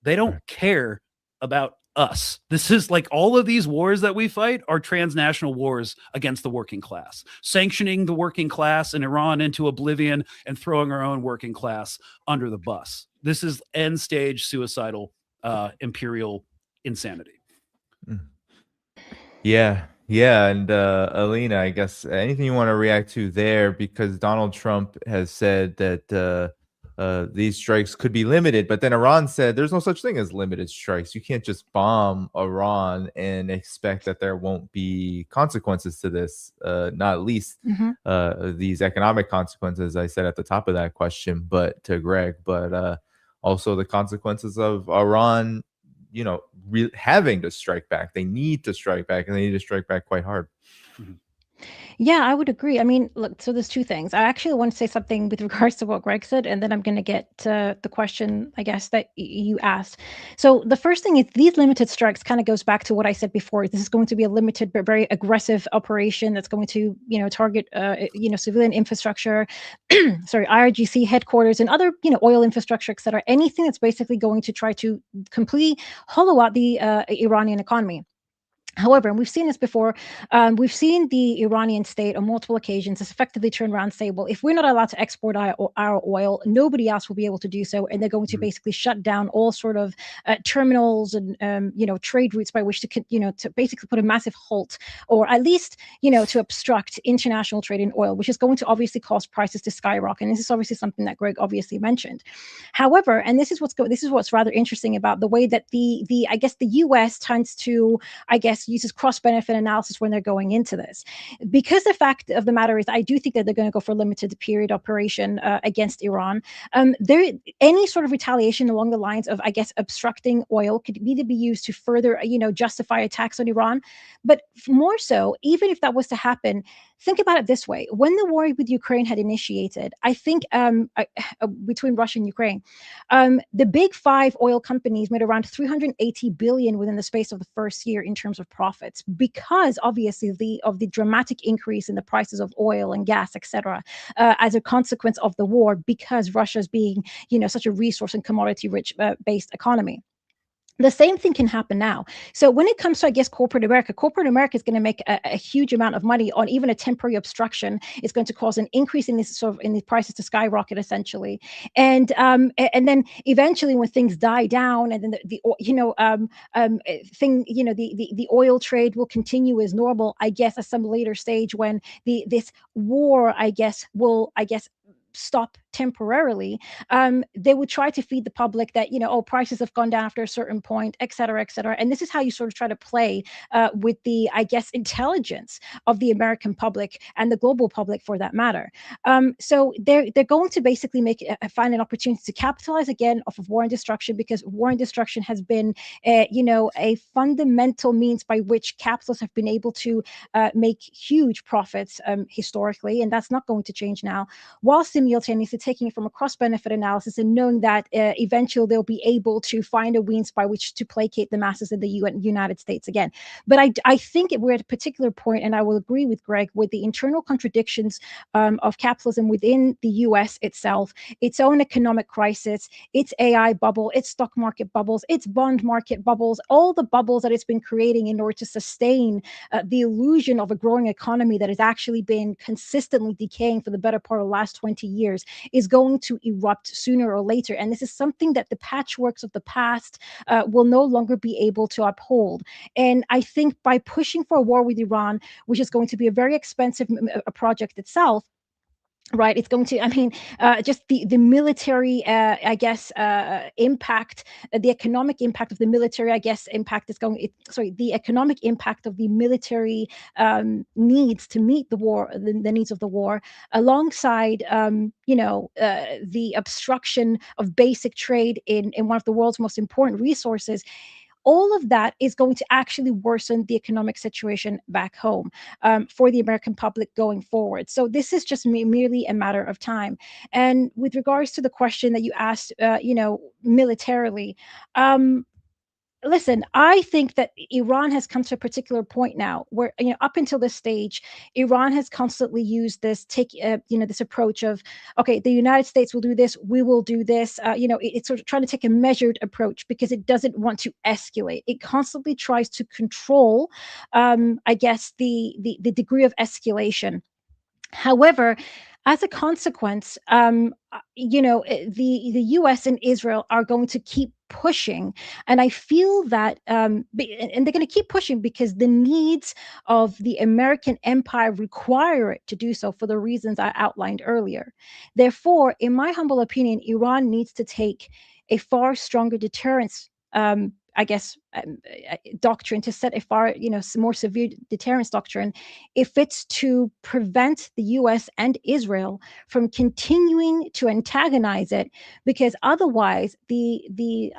They don't care about us. This is all of these wars that we fight are transnational wars against the working class, sanctioning the working class in Iran into oblivion and throwing our own working class under the bus. This is end stage suicidal imperial insanity. Yeah. And Elina, I guess anything you want to react to there, because Donald Trump has said that these strikes could be limited, but then Iran said there's no such thing as limited strikes. You can't just bomb Iran and expect that there won't be consequences to this, not least these economic consequences I said at the top of that question, but to Greg, but also the consequences of Iran, having to strike back. They need to strike back, and they need to strike back quite hard. Yeah, I would agree. I mean, look, so there's two things. I actually want to say something with regards to what Greg said, and then I'm going to get to the question, I guess, that you asked. So the first thing is, these limited strikes kind of goes back to what I said before. This is going to be a limited but very aggressive operation that's going to, target, civilian infrastructure, IRGC headquarters and other, oil infrastructure, et cetera. Anything that's basically going to try to completely hollow out the Iranian economy. However, and we've seen this before, we've seen the Iranian state on multiple occasions has effectively turned around and say, well, if we're not allowed to export our oil, nobody else will be able to do so. And they're going to basically shut down all sort of terminals and, trade routes by which to basically put a massive halt, or at least, to obstruct international trade in oil, which is going to obviously cause prices to skyrocket. And this is obviously something that Greg obviously mentioned. However, and this is what's rather interesting about the way that the US tends to, uses cost-benefit analysis when they're going into this. Because the fact of the matter is, I do think that they're going to go for a limited period operation against Iran. Any sort of retaliation along the lines of, obstructing oil could either be used to further, justify attacks on Iran. But more so, even if that was to happen, think about it this way. When the war with Ukraine had initiated, I think between Russia and Ukraine, the big five oil companies made around 380 billion within the space of the first year in terms of profits, because obviously of the dramatic increase in the prices of oil and gas, etc., as a consequence of the war, because Russia's being, such a resource and commodity rich based economy. The same thing can happen now. So when it comes to, corporate America is going to make a huge amount of money on even a temporary obstruction. It's going to cause an increase in the prices to skyrocket, essentially. And then eventually, when things die down, and then the oil trade will continue as normal, at some later stage, when this war, will stop temporarily, they would try to feed the public that, prices have gone down after a certain point, et cetera, et cetera. And this is how you sort of try to play with the, intelligence of the American public and the global public, for that matter. So they're going to basically find an opportunity to capitalize again off of war and destruction, because war and destruction has been, a fundamental means by which capitalists have been able to make huge profits historically, and that's not going to change now, while simultaneously taking it from a cost-benefit analysis and knowing that eventually they'll be able to find a means by which to placate the masses in the United States again. But I think we're at a particular point, and I will agree with Greg, with the internal contradictions of capitalism within the US itself, its own economic crisis, its AI bubble, its stock market bubbles, its bond market bubbles, all the bubbles that it's been creating in order to sustain the illusion of a growing economy that has actually been consistently decaying for the better part of the last 20 years, is going to erupt sooner or later. And this is something that the patchworks of the past will no longer be able to uphold. And I think by pushing for a war with Iran, which is going to be a very expensive project itself, right, it's going to, just the military, impact, the economic impact of the military, impact is the economic impact of the military needs to meet the war, the needs of the war, alongside, the obstruction of basic trade in one of the world's most important resources. All of that is going to actually worsen the economic situation back home for the American public going forward. So this is just merely a matter of time. And with regards to the question that you asked, militarily, listen, I think that Iran has come to a particular point now where, up until this stage, Iran has constantly used this this approach of, okay, the United States will do this, we will do this. It's sort of trying to take a measured approach because it doesn't want to escalate. It constantly tries to control, the degree of escalation. However, as a consequence, the U.S. and Israel are going to keep pushing, and I feel that, and they're going to keep pushing because the needs of the American empire require it to do so for the reasons I outlined earlier. Therefore, in my humble opinion, Iran needs to take a far stronger deterrence, doctrine, to set a far, more severe deterrence doctrine, if it's to prevent the US and Israel from continuing to antagonize it, because otherwise the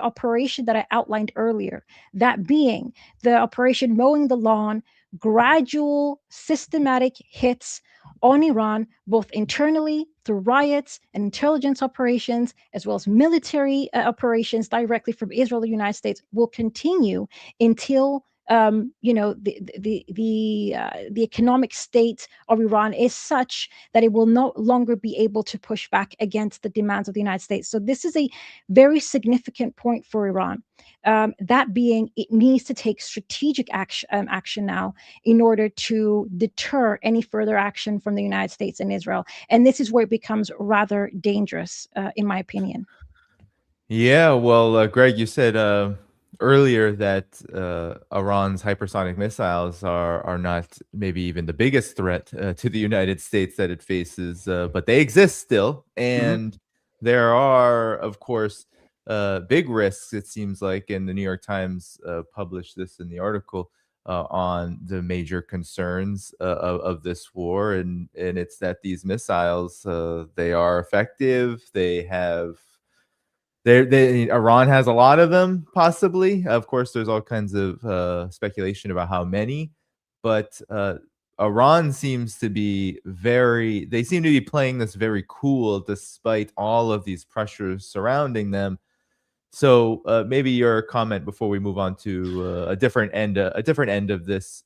operation that I outlined earlier, that being the operation mowing the lawn, gradual systematic hits on Iran, both internally through riots and intelligence operations, as well as military operations directly from Israel or the United States, will continue until the economic state of Iran is such that it will no longer be able to push back against the demands of the United States. So this is a very significant point for Iran. That being, it needs to take strategic action now in order to deter any further action from the United States and Israel. And this is where it becomes rather dangerous, in my opinion. Yeah, well, Greg, you said earlier that Iran's hypersonic missiles are not maybe even the biggest threat to the United States that it faces, but they exist still, and there are, of course, big risks. It seems like, and the New York Times published this in the article on the major concerns of this war, and it's that these missiles they are effective. They have Iran has a lot of them, possibly. Of course, there's all kinds of speculation about how many, but Iran seems to be they seem to be playing this very cool despite all of these pressures surrounding them. So maybe your comment before we move on to a different end of this,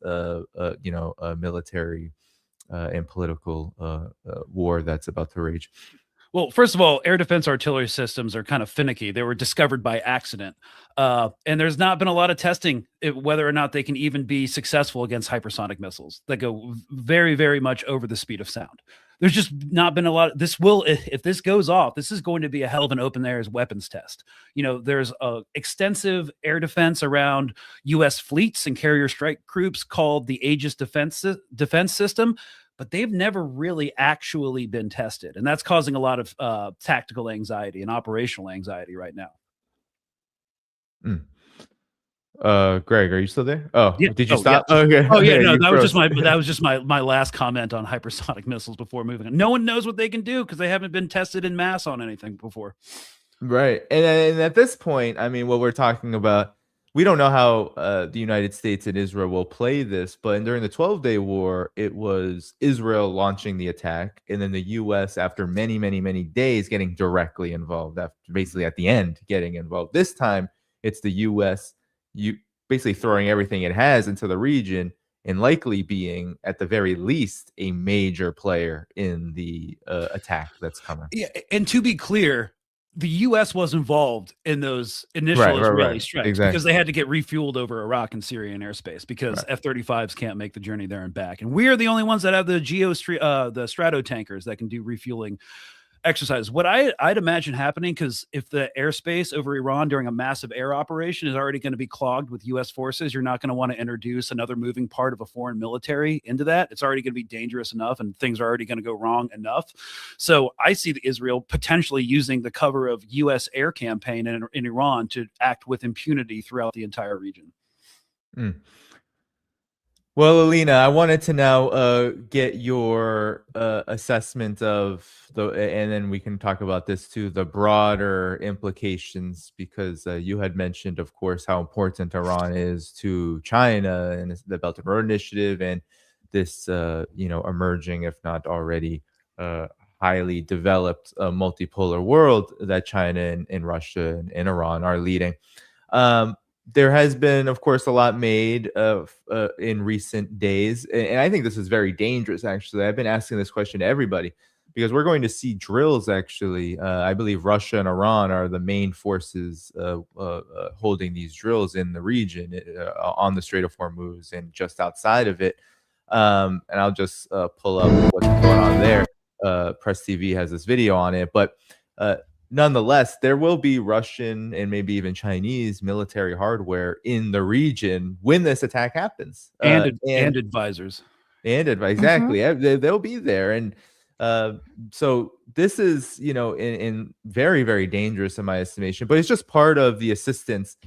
military and political war that's about to rage. Well, first of all, air defense artillery systems are kind of finicky. They were discovered by accident. And there's not been a lot of testing whether or not they can even be successful against hypersonic missiles that go very, very much over the speed of sound. There's just not been a lot. If this goes off, this is going to be a hell of an open air weapons test. There's extensive air defense around U.S. fleets and carrier strike groups called the Aegis defense system, but they've never really actually been tested. And that's causing a lot of tactical anxiety and operational anxiety right now. Greg, are you still there? Oh, yeah. Did you stop? Yeah. Okay. Oh yeah, no, that was just my last comment on hypersonic missiles before moving on. No one knows what they can do because they haven't been tested in mass on anything before. Right. And at this point, I mean, what we're talking about, we don't know how the United States and Israel will play this, but during the 12-day war, it was Israel launching the attack, and then the U.S., after many, many, many days, getting directly involved, basically at the end, getting involved. This time, it's the U.S. basically throwing everything it has into the region and likely being, at the very least, a major player in the attack that's coming. Yeah, and to be clear, the U.S. was involved in those initial Israeli strikes because they had to get refueled over Iraq and Syrian airspace because F-35s can't make the journey there and back. And we are the only ones that have the Strato tankers that can do refueling exercises. What I'd imagine happening, because if the airspace over Iran during a massive air operation is already going to be clogged with U.S. forces, you're not going to want to introduce another moving part of a foreign military into that. It's already going to be dangerous enough, and things are already going to go wrong enough. So I see Israel potentially using the cover of U.S. air campaign in Iran to act with impunity throughout the entire region. Well, Elina, I wanted to now get your assessment of and then we can talk about this too, the broader implications, because you had mentioned, of course, how important Iran is to China and the Belt and Road Initiative and this, emerging, if not already highly developed multipolar world that China and Russia and Iran are leading. There has been, of course, a lot made of in recent days, and I think this is very dangerous, actually. I've been asking this question to everybody because we're going to see drills, actually. I believe Russia and Iran are the main forces holding these drills in the region, on the Strait of Hormuz and just outside of it. And I'll just pull up what's going on there. Press TV has this video on it, but nonetheless, there will be Russian and maybe even Chinese military hardware in the region when this attack happens. And advisors. Exactly. They'll be there. And so this is, in very, very dangerous in my estimation, but it's just part of the assistance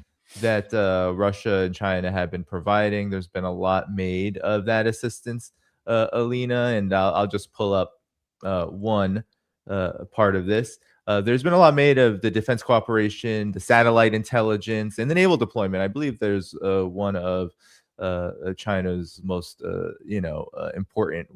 that Russia and China have been providing. There's been a lot made of that assistance, Elina, and I'll just pull up one part of this. There's been a lot made of the defense cooperation, the satellite intelligence, and the naval deployment. I believe there's one of China's most, important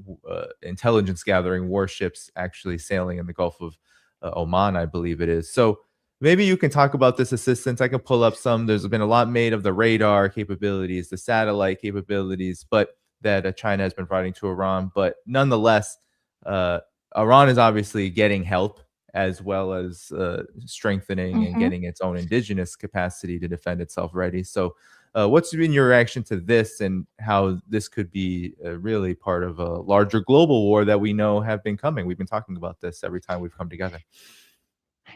intelligence gathering warships actually sailing in the Gulf of Oman, I believe it is. So maybe you can talk about this assistance. I can pull up some. There's been a lot made of the radar capabilities, the satellite capabilities, but that China has been providing to Iran. But nonetheless, Iran is obviously getting help as well as strengthening and getting its own indigenous capacity to defend itself ready. So what's been your reaction to this and how this could be really part of a larger global war that we know have been coming? We've been talking about this every time we've come together.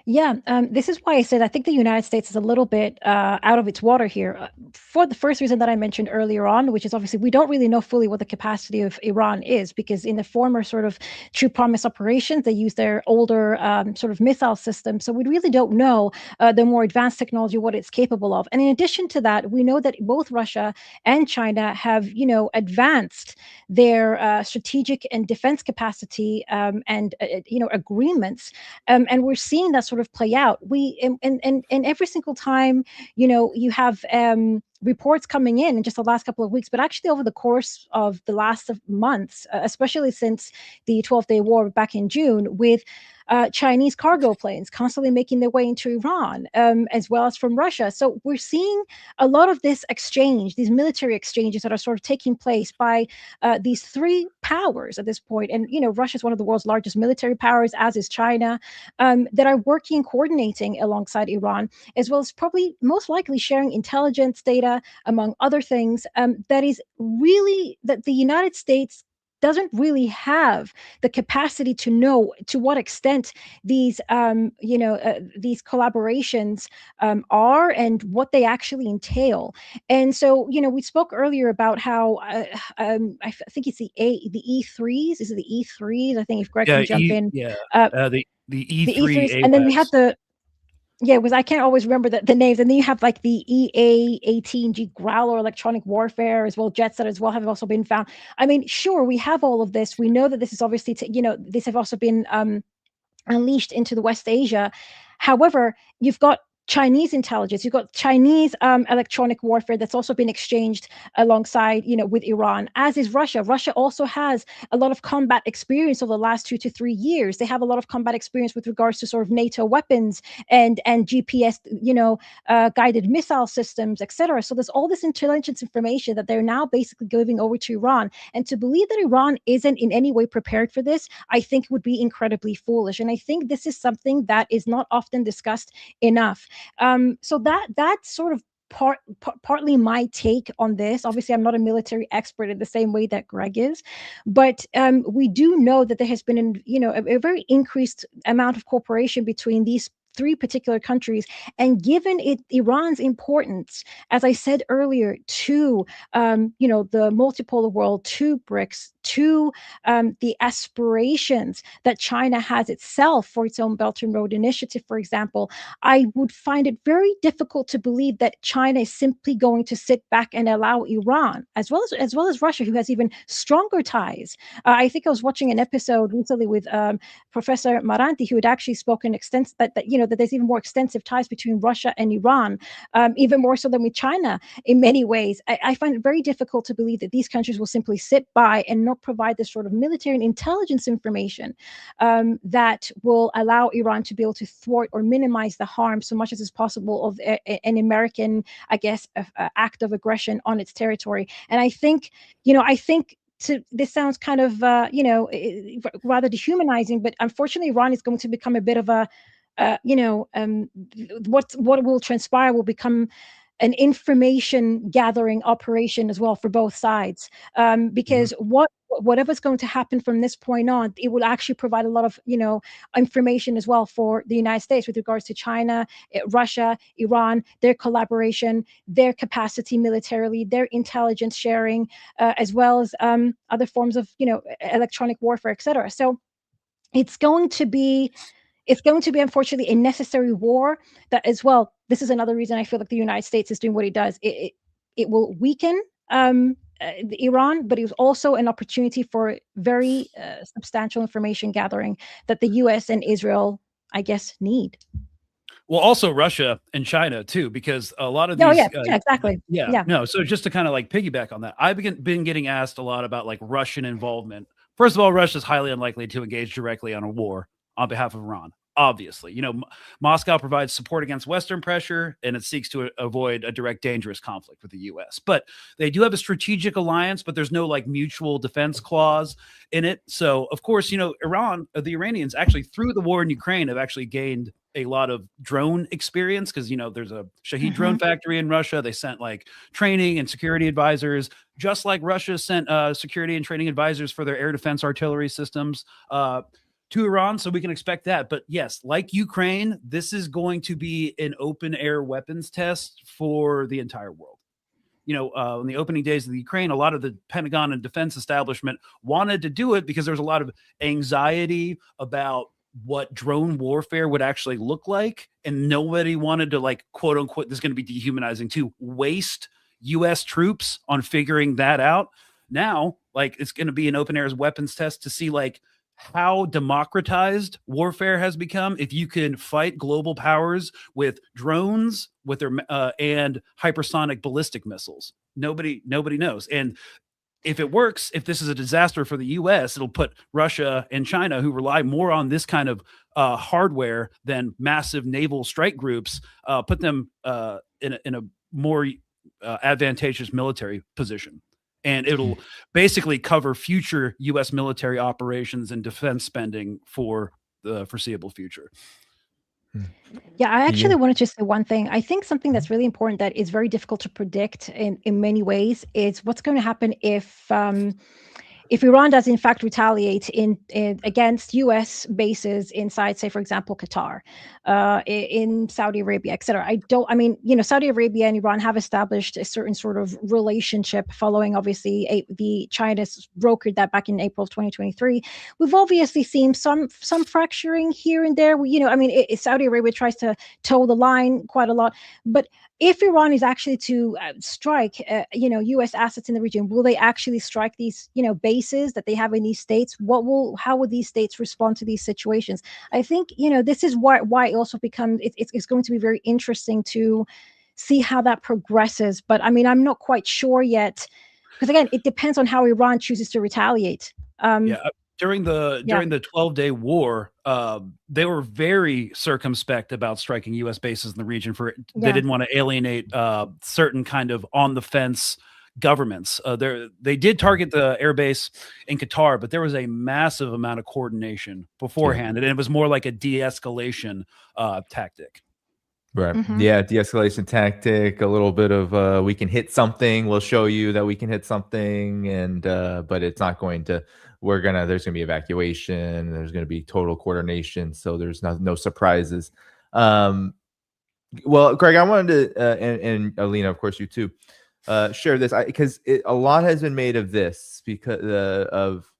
Yeah, this is why I said I think the United States is a little bit out of its water here. For the first reason that I mentioned earlier on, which is obviously we don't really know fully what the capacity of Iran is, because in the former sort of True Promise operations, they use their older sort of missile system. So we really don't know the more advanced technology, what it's capable of. And in addition to that, we know that both Russia and China have, advanced their strategic and defense capacity and, agreements. And we're seeing that sort of play out. And every single time, you have reports coming in just the last couple of weeks, but actually over the course of the last months, especially since the 12-day war back in June, with Chinese cargo planes constantly making their way into Iran, as well as from Russia. So we're seeing a lot of this exchange, these military exchanges that are sort of taking place by these three powers at this point. And, Russia is one of the world's largest military powers, as is China, that are working, coordinating alongside Iran, as well as probably most likely sharing intelligence data, among other things, that is really that the United States doesn't really have the capacity to know to what extent these these collaborations are and what they actually entail. And so, we spoke earlier about how I think it's the E3s. Is it the E3s? I think if Greg can jump in. The E3, and then we had because I can't always remember the names. And then you have like the EA-18G Growler electronic warfare as well. Jets that as well have also been found. I mean, sure, we have all of this. We know that this is obviously, this have also been unleashed into the West Asia. However, you've got Chinese intelligence, you've got Chinese electronic warfare that's also been exchanged alongside, with Iran, as is Russia. Russia also has a lot of combat experience over the last 2 to 3 years. They have a lot of combat experience with regards to sort of NATO weapons and GPS, guided missile systems, etc. So there's all this intelligence information that they're now basically giving over to Iran. And to believe that Iran isn't in any way prepared for this, I think would be incredibly foolish. And I think this is something that is not often discussed enough. So that's sort of partly my take on this. Obviously, I'm not a military expert in the same way that Greg is, but we do know that there has been, a very increased amount of cooperation between these three particular countries. And given Iran's importance, as I said earlier, to the multipolar world, to BRICS, to the aspirations that China has itself for its own Belt and Road Initiative, for example, I would find it very difficult to believe that China is simply going to sit back and allow Iran, as well as Russia, who has even stronger ties. I think I was watching an episode recently with Professor Maranti, who had actually spoken extensively that there's even more extensive ties between Russia and Iran, even more so than with China in many ways. I find it very difficult to believe that these countries will simply sit by and not provide this sort of military and intelligence information that will allow Iran to be able to thwart or minimize the harm so much as is possible of an American, I guess, act of aggression on its territory. And I think this sounds kind of, rather dehumanizing, but unfortunately, Iran is going to become a bit of a, what will transpire will become an information gathering operation as well for both sides, because whatever's going to happen from this point on, it will actually provide a lot of information as well for the United States with regards to China, Russia, Iran, their collaboration, their capacity militarily, their intelligence sharing, as well as other forms of electronic warfare, etc. So it's going to be unfortunately a necessary war that as well. This is another reason I feel like the United States is doing what it does. It will weaken Iran, but it was also an opportunity for very substantial information gathering that the U.S. and Israel, I guess, need. Well, also Russia and China too, because a lot of these. Exactly. No, so just to kind of like piggyback on that, I've been getting asked a lot about like Russian involvement. First of all, Russia is highly unlikely to engage directly on a war on behalf of Iran. Obviously, Moscow provides support against Western pressure, and it seeks to avoid a direct dangerous conflict with the U.S. But they do have a strategic alliance, but there's no like mutual defense clause in it. So, of course, the Iranians actually through the war in Ukraine have actually gained a lot of drone experience because, there's a Shahed drone factory in Russia. They sent like training and security advisors, just like Russia sent security and training advisors for their air defense artillery systems to Iran, so we can expect that. But yes, like Ukraine, this is going to be an open air weapons test for the entire world. In the opening days of the Ukraine, a lot of the Pentagon and defense establishment wanted to do it because there was a lot of anxiety about what drone warfare would actually look like. And nobody wanted to, like, quote unquote, this is going to be dehumanizing too, waste US troops on figuring that out. Now, like, it's going to be an open air weapons test to see like how democratized warfare has become if you can fight global powers with drones with their and hypersonic ballistic missiles. Nobody knows. And if it works, if this is a disaster for the US, it'll put Russia and China, who rely more on this kind of hardware than massive naval strike groups, put them in a more advantageous military position. And it'll basically cover future U.S. military operations and defense spending for the foreseeable future. Yeah, I actually wanted to say one thing. I think something that's really important that is very difficult to predict in many ways is what's going to happen if Iran does in fact retaliate against U.S. bases inside, say, for example, Qatar, in Saudi Arabia, etc. Saudi Arabia and Iran have established a certain sort of relationship following, obviously, the China's brokered that back in April of 2023. We've obviously seen some fracturing here and there. Saudi Arabia tries to toe the line quite a lot, but if Iran is actually to strike, U.S. assets in the region, will they actually strike these, bases that they have in these states? How would these states respond to these situations? I think, this is why it also becomes, it's going to be very interesting to see how that progresses. But I'm not quite sure yet, because again, it depends on how Iran chooses to retaliate. During the 12-day war, they were very circumspect about striking U.S. bases in the region. They didn't want to alienate certain kind of on-the-fence governments. They did target the airbase in Qatar, but there was a massive amount of coordination beforehand, and it was more like a de-escalation tactic. Right. Yeah, de-escalation tactic, a little bit of we can hit something, we'll show you that we can hit something, and but it's not going to, there's gonna be evacuation, there's gonna be total coordination, so there's no surprises. Well, Greg, I wanted to and Alina, of course, you too, share this, because a lot has been made of this because of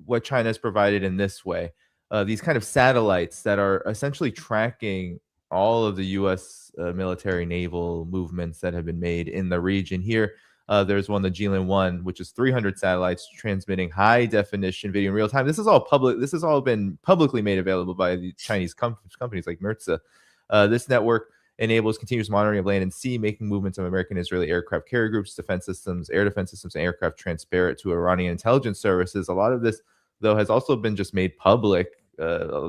what China has provided in this way. These kind of satellites that are essentially tracking all of the U.S. Military naval movements that have been made in the region. Here, there's one, the Jilin-1, which is 300 satellites transmitting high definition video in real time. This is all public. This has all been publicly made available by the Chinese companies like Mirza. This network enables continuous monitoring of land and sea, making movements of American and Israeli aircraft carrier groups, defense systems, air defense systems, and aircraft transparent to Iranian intelligence services. A lot of this, though, has also been just made public.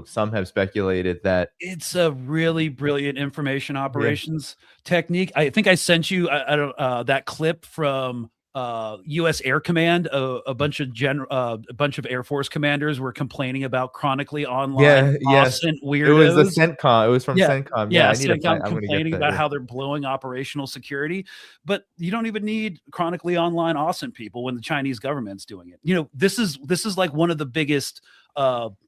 Some have speculated that it's a really brilliant information operations technique. I think I sent you that clip from U.S. Air Command. A bunch of Air Force commanders were complaining about chronically online weirdos. It was the CENTCOM. It was from CENTCOM. Yeah, CENTCOM complaining about how they're blowing operational security. But you don't even need chronically online awesome people when the Chinese government's doing it. This is like one of the biggest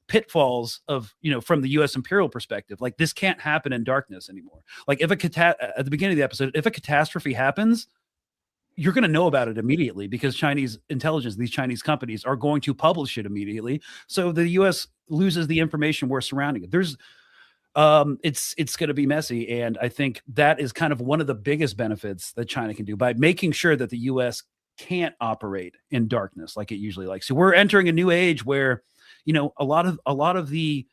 pitfalls of, from the U.S. imperial perspective. Like, this can't happen in darkness anymore. Like, at the beginning of the episode, if a catastrophe happens, you're going to know about it immediately because Chinese intelligence, these Chinese companies, are going to publish it immediately. So the U.S. loses the information we're surrounding it. It's going to be messy. And I think that is kind of one of the biggest benefits that China can do by making sure that the U.S. can't operate in darkness like it usually likes. So we're entering a new age where, a lot of the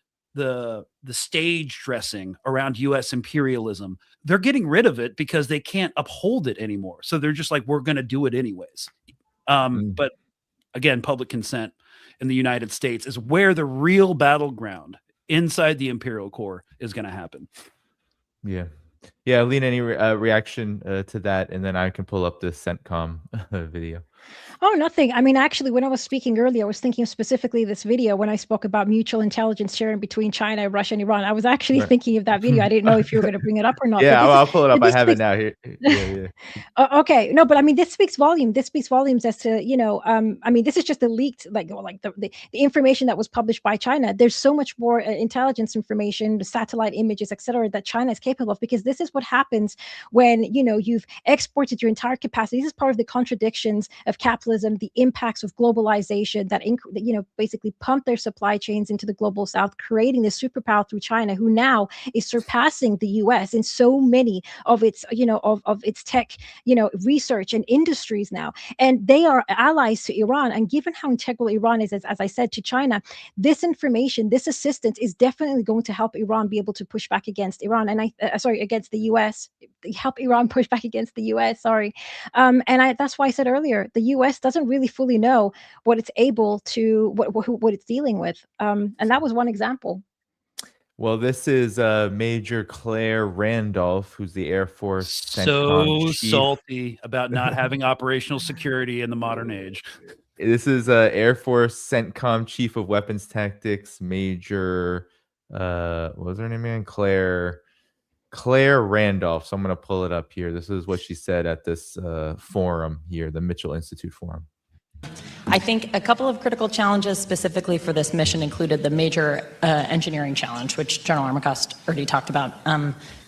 stage dressing around U.S. imperialism, they're getting rid of it because they can't uphold it anymore. So they're just like, we're going to do it anyways. But again, public consent in the United States is where the real battleground inside the imperial core is going to happen. Yeah. Yeah, Alina, any reaction to that? And then I can pull up the CENTCOM video. Oh, nothing. I mean, actually, when I was speaking earlier, I was thinking of specifically this video when I spoke about mutual intelligence sharing between China, Russia, and Iran. I was actually thinking of that video. I didn't know if you were going to bring it up or not. Yeah, But I'll pull it up. I have it speaks, now here. Yeah. okay, no, but I mean, this speaks volume. This speaks volumes as to, I mean, this is just the leaked, like the information that was published by China. There's so much more intelligence information, the satellite images, etc., that China is capable of, because this is what happens when, you've exported your entire capacity. This is part of the contradictions of capitalism, the impacts of globalization that basically pump their supply chains into the global south, creating this superpower through China, who now is surpassing the US in so many of its, of its tech, research and industries now. And they are allies to Iran. And given how integral Iran is, as I said, to China, this information, this assistance is definitely going to help Iran be able to push back against Iran. And against the US, help Iran push back against the US. Sorry. That's why I said earlier, the US doesn't really fully know what it's able to, what it's dealing with. And that was one example. Well, this is Major Claire Randolph, who's the Air Force so salty about not having operational security in the modern age. This is Air Force CENTCOM Chief of Weapons Tactics, Major, what was her name again? Claire Randolph. So I'm going to pull it up here. This is what she said at this forum here, the Mitchell Institute forum. I think a couple of critical challenges specifically for this mission included the major engineering challenge, which General Armacost already talked about.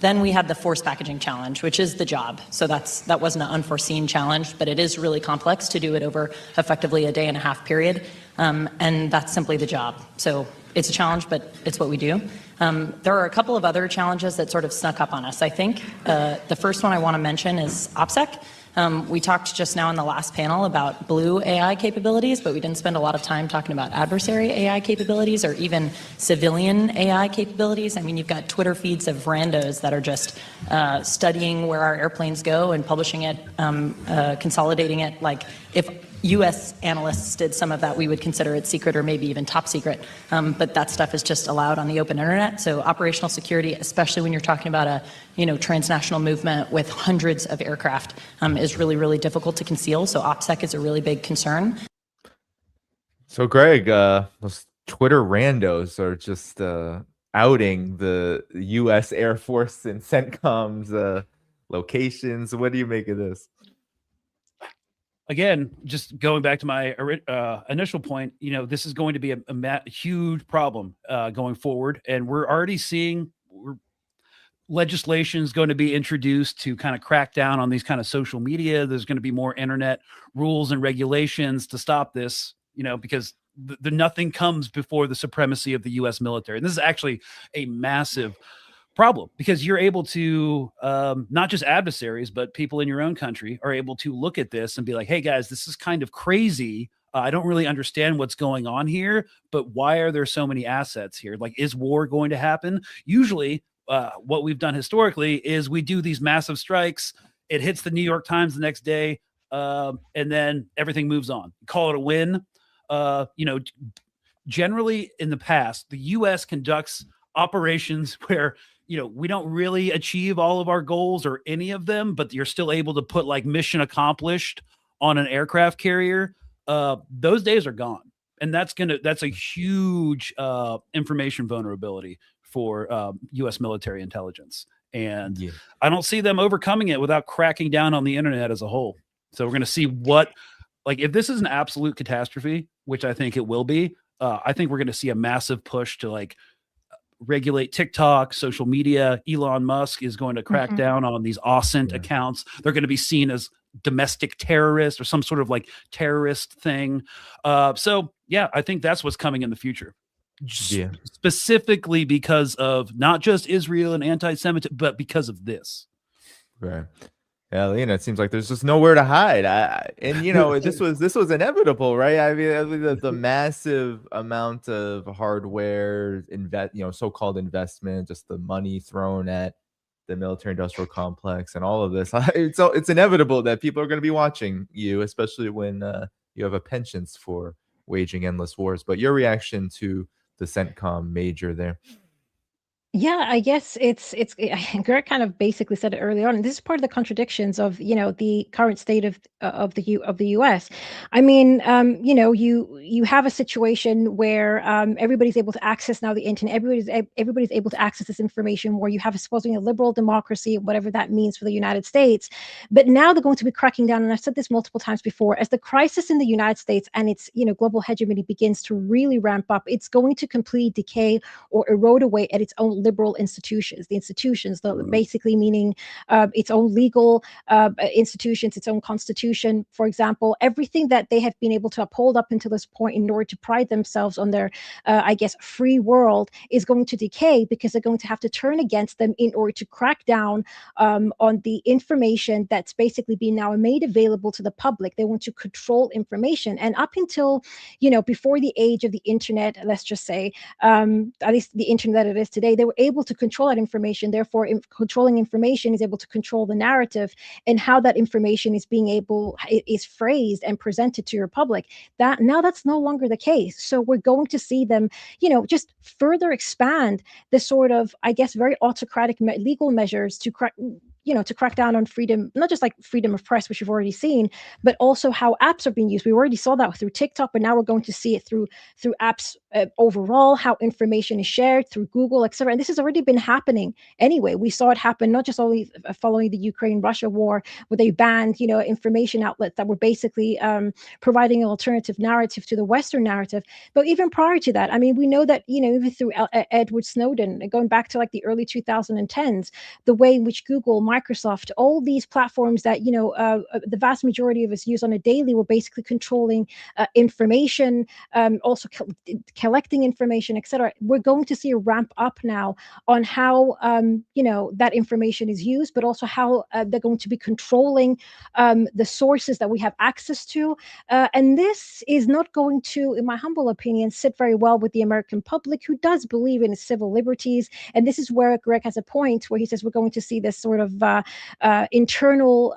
Then we had the force packaging challenge, which is the job. So that wasn't an unforeseen challenge, but it is really complex to do it over effectively a 1.5-day period. And that's simply the job. So it's a challenge, but it's what we do. There are a couple of other challenges that sort of snuck up on us, I think. The first one I want to mention is OPSEC. We talked just now in the last panel about blue AI capabilities, but we didn't spend a lot of time talking about adversary AI capabilities or even civilian AI capabilities. I mean, you've got Twitter feeds of randos that are just studying where our airplanes go and publishing it, consolidating it. Like, if U.S. analysts did some of that, we would consider it secret or maybe even top secret. But that stuff is just allowed on the open internet. So operational security, especially when you're talking about a transnational movement with hundreds of aircraft, is really, really difficult to conceal. So OPSEC is a really big concern. So Greg, those Twitter randos are just outing the U.S. Air Force and CENTCOM's locations. What do you make of this? Again, just going back to my initial point, this is going to be a huge problem going forward. And we're already seeing legislation is going to be introduced to kind of crack down on these kind of social media. There's going to be more internet rules and regulations to stop this, because nothing comes before the supremacy of the U.S. military. And this is actually a massive problem, because you're able to not just adversaries, but people in your own country are able to look at this and be like, hey guys, this is kind of crazy. I don't really understand what's going on here, but why are there so many assets here? Like, is war going to happen? Usually what we've done historically is we do these massive strikes. It hits the New York Times the next day. And then everything moves on. Call it a win. Generally in the past, the U.S. conducts operations where we don't really achieve all of our goals or any of them, but you're still able to put like mission accomplished on an aircraft carrier. Those days are gone. And that's a huge information vulnerability for U.S. military intelligence. And yeah, I don't see them overcoming it without cracking down on the internet as a whole. So we're going to see if this is an absolute catastrophe, which I think it will be, I think we're going to see a massive push to regulate TikTok, social media. Elon Musk is going to crack down on these OSINT accounts. They're going to be seen as domestic terrorists or some sort of terrorist thing. So yeah, I think that's what's coming in the future. Yeah. Specifically because of not just Israel and anti-Semitism, but because of this. Right. Yeah, it seems like there's just nowhere to hide. This was inevitable, right? I mean, the massive amount of hardware, so-called investment, just the money thrown at the military-industrial complex, and all of this. It's inevitable that people are going to be watching you, especially when you have a penchant for waging endless wars. But your reaction to the CENTCOM major there. Yeah, I guess Greg kind of basically said it early on, and this is part of the contradictions of the current state of the U.S. I mean, you have a situation where everybody's able to access now the internet. Everybody's able to access this information. Where you have supposedly a liberal democracy, whatever that means for the United States, but now they're going to be cracking down. And I've said this multiple times before: as the crisis in the United States and its global hegemony begins to really ramp up, it's going to completely decay or erode away at its own liberal institutions, basically meaning its own legal institutions, its own constitution, for example, everything that they have been able to uphold up until this point in order to pride themselves on their, free world is going to decay because they're going to have to turn against them in order to crack down on the information that's basically being now made available to the public. They want to control information. And up until, before the age of the internet, let's just say, at least the internet that it is today, they were able to control that information. Therefore, controlling information is able to control the narrative and how that information is phrased and presented to your public. That's no longer the case. So we're going to see them, just further expand the sort of, I guess, very autocratic legal measures to crack down on freedom, not just like freedom of press, which we've already seen, but also how apps are being used. We already saw that through TikTok, but now we're going to see it through apps overall, how information is shared through Google, etc. And this has already been happening anyway. We saw it happen not just only following the Ukraine-Russia war, where they banned, information outlets that were basically providing an alternative narrative to the Western narrative, but even prior to that. I mean, we know that, even through Edward Snowden, going back to like the early 2010s, the way in which Google, Microsoft, all these platforms that the vast majority of us use on a daily were basically controlling information, also collecting information, etc. We're going to see a ramp up now on how that information is used, but also how they're going to be controlling the sources that we have access to, and this is not going to, in my humble opinion, sit very well with the American public, who does believe in civil liberties. And this is where Greg has a point where he says we're going to see this sort of internal,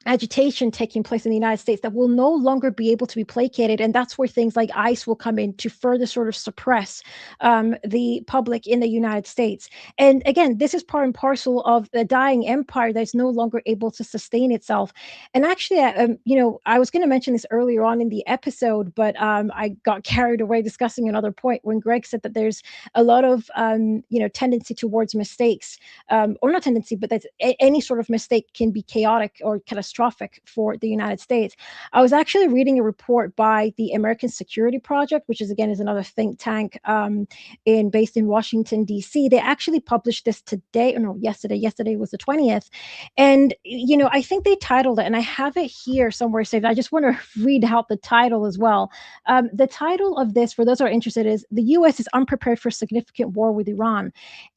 agitation taking place in the United States that will no longer be able to be placated. And that's where things like ICE will come in to further sort of suppress the public in the United States. And again, this is part and parcel of the dying empire that's no longer able to sustain itself. And actually, I was going to mention this earlier on in the episode, but I got carried away discussing another point when Greg said that there's a lot of, tendency towards mistakes, or not tendency, but that any sort of mistake can be chaotic or catastrophic for the United States. I was actually reading a report by the American Security Project, which is another think tank based in Washington, D.C. They actually published this today, or no, yesterday. Yesterday was the 20th. And, I think they titled it, and I have it here somewhere saved. I just want to read out the title as well. The title of this, for those who are interested, is "The U.S. is Unprepared for Significant War with Iran."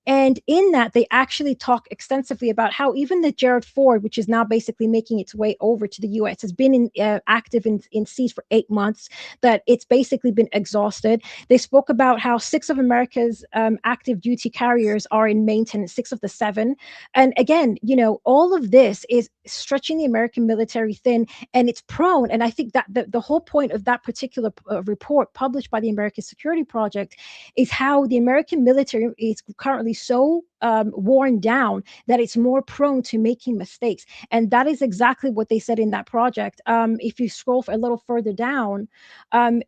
And in that, they actually talk extensively about how even the Gerald Ford, which is now basically making its way over to the U.S., has been active in seas for 8 months, that it's basically been exhausted. They spoke about how 6 of America's active duty carriers are in maintenance, 6 of the 7. And again, all of this is stretching the American military thin, and it's prone. And I think that the whole point of that particular report published by the American Security Project is how the American military is currently so worn down that it's more prone to making mistakes. And that is exactly what they said in that project. If you scroll a little further down, and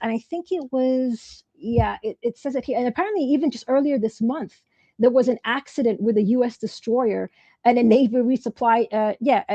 I think it says it here. And apparently even just earlier this month, there was an accident with a U.S. destroyer and a Navy resupply, a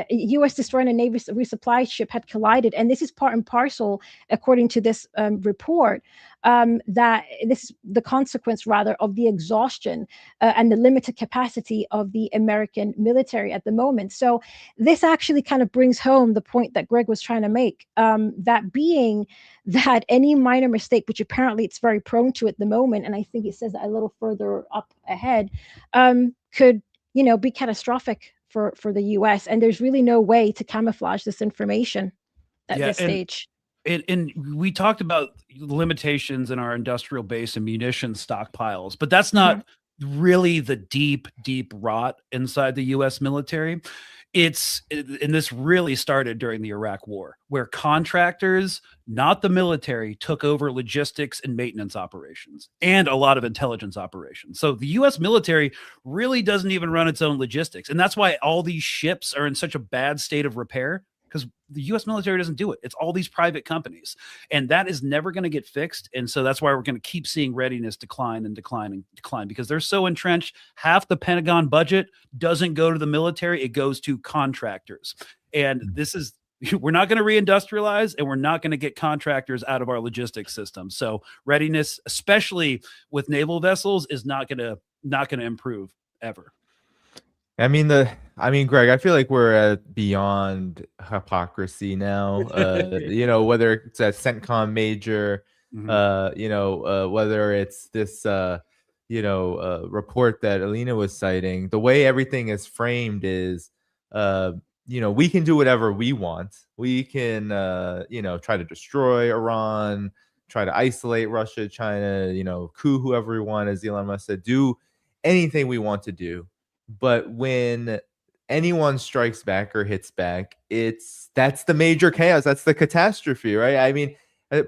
U.S. destroyer and a Navy resupply ship had collided. And this is part and parcel, according to this report, that this is the consequence, rather, of the exhaustion and the limited capacity of the American military at the moment. So this actually kind of brings home the point that Greg was trying to make, that being that any minor mistake, which apparently it's very prone to at the moment, and I think it says that a little further up ahead, could be catastrophic for the U.S. And there's really no way to camouflage this information at this stage. And we talked about limitations in our industrial base and munitions stockpiles, but that's not really the deep rot inside the U.S. military. and this really started during the Iraq War, where contractors, not the military, took over logistics and maintenance operations and a lot of intelligence operations. So the US military really doesn't even run its own logistics. And that's why all these ships are in such a bad state of repair, because the US military doesn't do it. It's all these private companies. And that is never going to get fixed. And so that's why we're going to keep seeing readiness decline and decline and decline, because they're so entrenched. Half the Pentagon budget doesn't go to the military, it goes to contractors. And this is, we're not going to reindustrialize, and we're not going to get contractors out of our logistics system. So readiness, especially with naval vessels, is not going to improve ever. I mean, Greg, I feel like we're at beyond hypocrisy now. You know, whether it's a CENTCOM major, you know, whether it's this, you know, report that Elina was citing, the way everything is framed is, you know, we can do whatever we want. We can, you know, try to destroy Iran, try to isolate Russia, China, you know, coup whoever we want, as Elon Musk said, do anything we want to do. But when anyone strikes back or hits back, that's the major chaos. That's the catastrophe, right? I mean,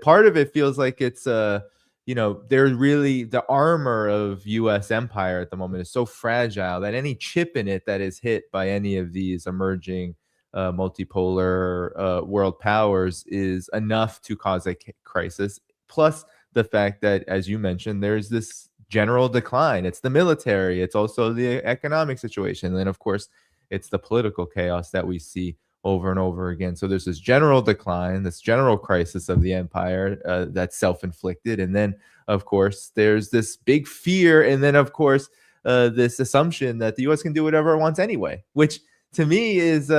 part of it feels like it's you know, they're really, the armor of U.S. empire at the moment is so fragile that any chip in it that is hit by any of these emerging multipolar world powers is enough to cause a crisis. Plus the fact that, as you mentioned, there's this general decline. It's the military, it's also the economic situation, and then of course it's the political chaos that we see over and over again. So there's this general decline, this general crisis of the empire that's self-inflicted, and then of course there's this big fear, and then of course this assumption that the US can do whatever it wants anyway, which to me is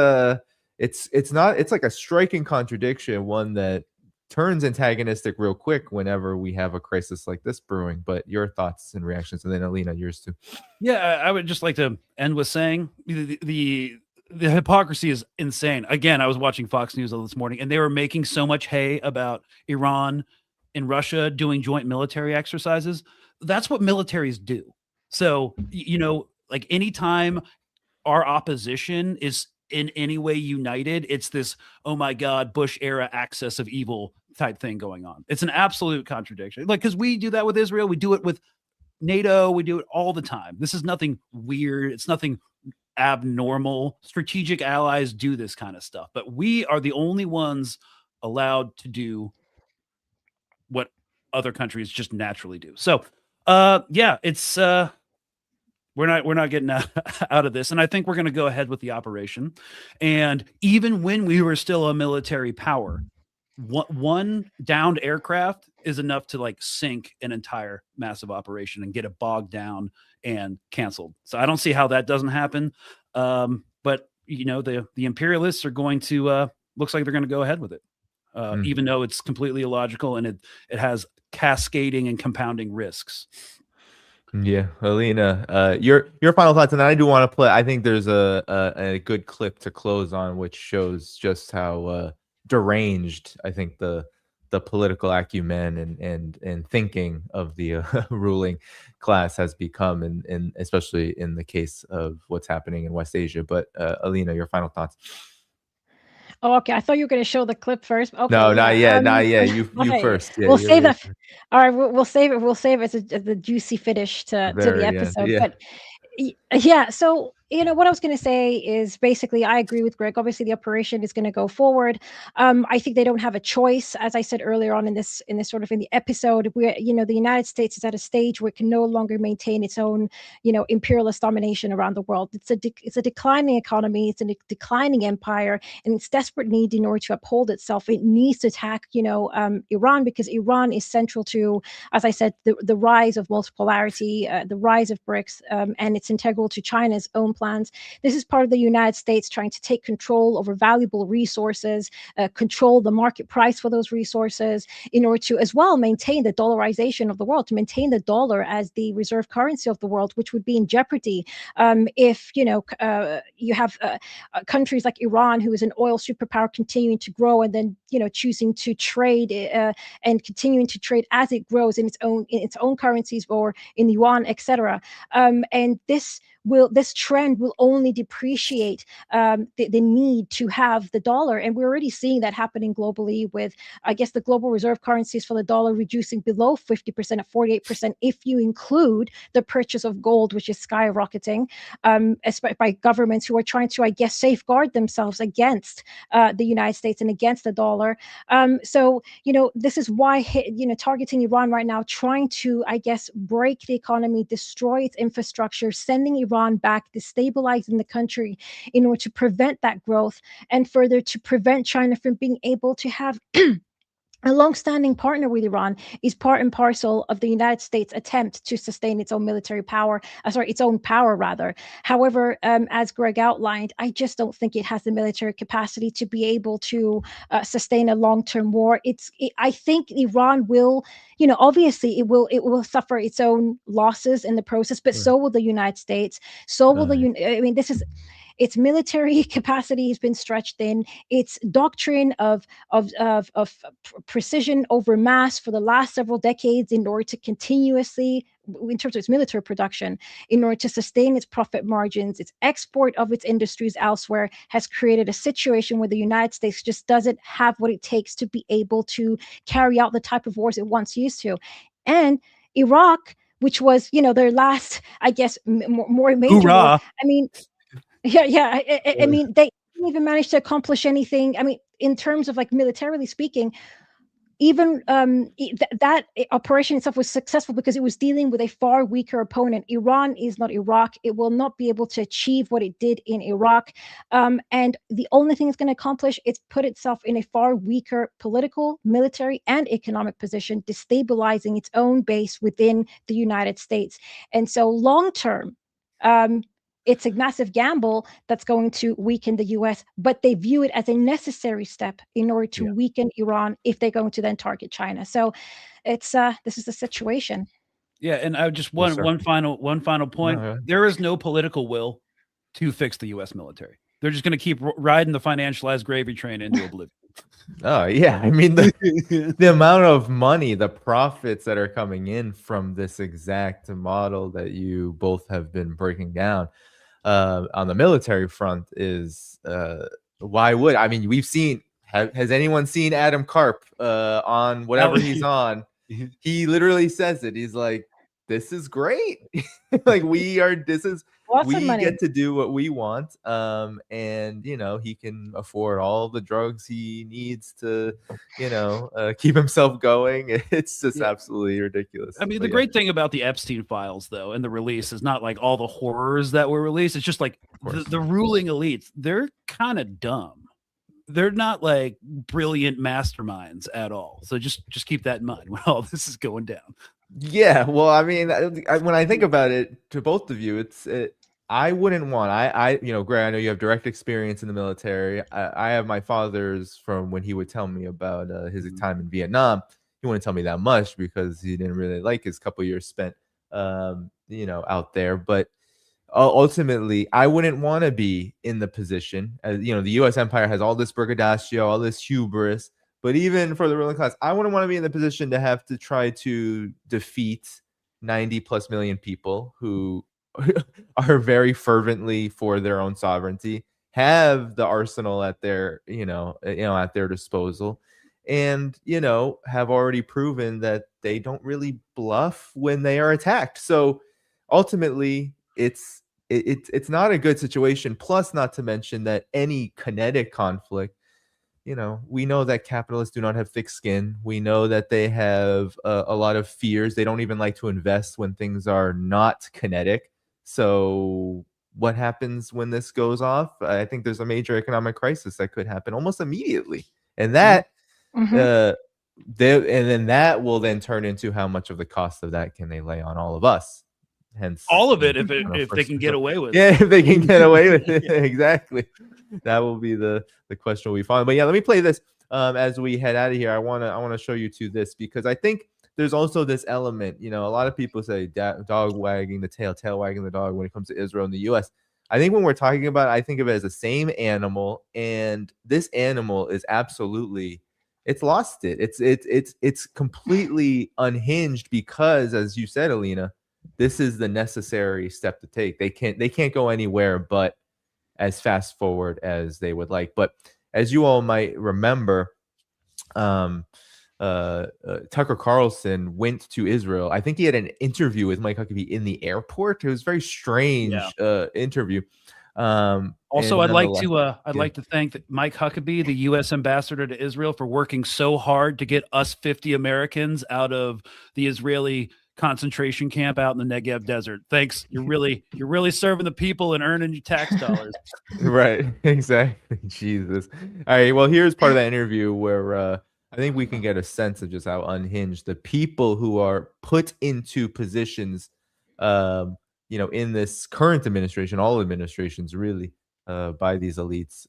it's like a striking contradiction, one that turns antagonistic real quick whenever we have a crisis like this brewing. But your thoughts and reactions, and then Elina, yours too. Yeah, I would just like to end with saying the hypocrisy is insane. Again, I was watching Fox News this morning, and they were making so much hay about Iran and Russia doing joint military exercises. That's what militaries do. So, you know, like anytime our opposition is in any way united, it's this, oh my God, Bush era axis of evil type thing going on. It's an absolute contradiction. Like, because we do that with Israel, we do it with NATO, we do it all the time. This is nothing weird. It's nothing abnormal. Strategic allies do this kind of stuff, but we are the only ones allowed to do what other countries just naturally do. So, yeah, it's, we're not getting out of this. And I think we're going to go ahead with the operation. And even when we were still a military power, one downed aircraft is enough to like sink an entire massive operation and get it bogged down and canceled. So I don't see how that doesn't happen. But you know, the imperialists are going to, looks like they're going to go ahead with it. Even though it's completely illogical and it has cascading and compounding risks. Yeah, Elina, your final thoughts, and then I do want to play. I think there's a good clip to close on, which shows just how deranged I think the political acumen and thinking of the ruling class has become, and especially in the case of what's happening in West Asia. But Elina, your final thoughts. Oh, okay. I thought you were going to show the clip first. Okay, no, not yet, not yeah. yet. You Okay. first. Yeah, we'll save that. All right, we'll save it. We'll save it as the juicy finish to the episode. Yeah. But yeah, so you know what I was going to say is basically I agree with Greg. Obviously, the operation is going to go forward. I think they don't have a choice, as I said earlier on in this sort of in the episode. Where you know the United States is at a stage where it can no longer maintain its own imperialist domination around the world. It's a declining economy. It's a declining empire, and its desperate need in order to uphold itself. It needs to attack Iran, because Iran is central to, as I said, the rise of multipolarity, the rise of BRICS, and it's integral to China's own plans. This is part of the United States trying to take control over valuable resources, control the market price for those resources in order to as well maintain the dollarization of the world, to maintain the dollar as the reserve currency of the world, which would be in jeopardy if you have countries like Iran, who is an oil superpower, continuing to grow and then choosing to trade and continuing to trade as it grows in its own currencies or in yuan, etc. And this this trend will only depreciate the need to have the dollar. And we're already seeing that happening globally with, I guess, the global reserve currencies for the dollar reducing below 50% at 48% if you include the purchase of gold, which is skyrocketing, by governments who are trying to, I guess, safeguard themselves against the United States and against the dollar. So, this is why, targeting Iran right now, trying to, I guess, break the economy, destroy its infrastructure, sending Iran back, destabilizing the country in order to prevent that growth, and further to prevent China from being able to have a long-standing partner with Iran is part and parcel of the United States' attempt to sustain its own military power, its own power rather. However, as Greg outlined, I just don't think it has the military capacity to be able to sustain a long-term war. I think Iran will, obviously it will suffer its own losses in the process, but so will the United States. So will its military capacity has been stretched thin. Its doctrine of precision over mass for the last several decades, in order to continuously, in terms of its military production, in order to sustain its profit margins, its export of its industries elsewhere, has created a situation where the United States just doesn't have what it takes to be able to carry out the type of wars it once used to. And Iraq, which was, their last, I guess, more major war, I mean, I mean, they didn't even manage to accomplish anything. I mean, in terms of like militarily speaking, even that operation itself was successful because it was dealing with a far weaker opponent. Iran is not Iraq. It will not be able to achieve what it did in Iraq. And the only thing it's going to accomplish is put itself in a far weaker political, military, and economic position, destabilizing its own base within the United States. And so long term, it's a massive gamble that's going to weaken the US, but they view it as a necessary step in order to weaken Iran if they're going to then target China. So it's this is the situation. Yeah, and I just one final point. No, there is no political will to fix the US military. They're just going to keep riding the financialized gravy train into oblivion. Oh yeah, I mean the amount of money, the profits that are coming in from this exact model that you both have been breaking down on the military front is why would I mean we've seen has anyone seen Adam Karp on whatever he's on? He literally says it. He's like, this is great. Like we get to do what we want. And he can afford all the drugs he needs to, keep himself going. It's just absolutely ridiculous. I mean, the great thing about the Epstein files though, and the release is not like all the horrors that were released. It's just like the ruling elites, they're kind of dumb. They're not like brilliant masterminds at all. So just keep that in mind when all this is going down. Yeah, well, I mean, when I think about it, to both of you, I wouldn't want. Greg, I know you have direct experience in the military. I have my father's from when he would tell me about his time in Vietnam. He wouldn't tell me that much because he didn't really like his couple years spent, out there. But ultimately, I wouldn't want to be in the position. The U.S. empire has all this braggadocio, all this hubris. But even for the ruling class, I wouldn't want to be in the position to have to try to defeat 90+ million people who are very fervently for their own sovereignty, have the arsenal at their, at their disposal, and, have already proven that they don't really bluff when they are attacked. So ultimately, it's not a good situation. Plus, not to mention that any kinetic conflict, we know that capitalists do not have thick skin. We know that they have a lot of fears. They don't even like to invest when things are not kinetic. So what happens when this goes off? I think there's a major economic crisis that could happen almost immediately. And that, and then that will then turn into how much of the cost of that can they lay on all of us. Hence, all of it, if they can get away with it. Yeah, if they can get away with it. Exactly. That will be the question we find. But yeah, let me play this as we head out of here. I want to show you to this because I think there's also this element. A lot of people say dog wagging the tail wagging the dog when it comes to Israel and the U.S. I think when we're talking about it, I think of it as the same animal, and this animal is absolutely, it's lost it. It's completely unhinged because, as you said, Elina, this is the necessary step to take. They can't go anywhere but as fast forward as they would like. But as you all might remember, Tucker Carlson went to Israel. I think he had an interview with Mike Huckabee in the airport. It was a very strange interview. Also, I'd like to thank Mike Huckabee, the U.S. ambassador to Israel, for working so hard to get us 50 Americans out of the Israeli concentration camp out in the Negev desert. Thanks. You're really serving the people and earning your tax dollars. Right. Exactly. Jesus. All right. Well, here's part of that interview where I think we can get a sense of just how unhinged the people who are put into positions, in this current administration, all administrations really, by these elites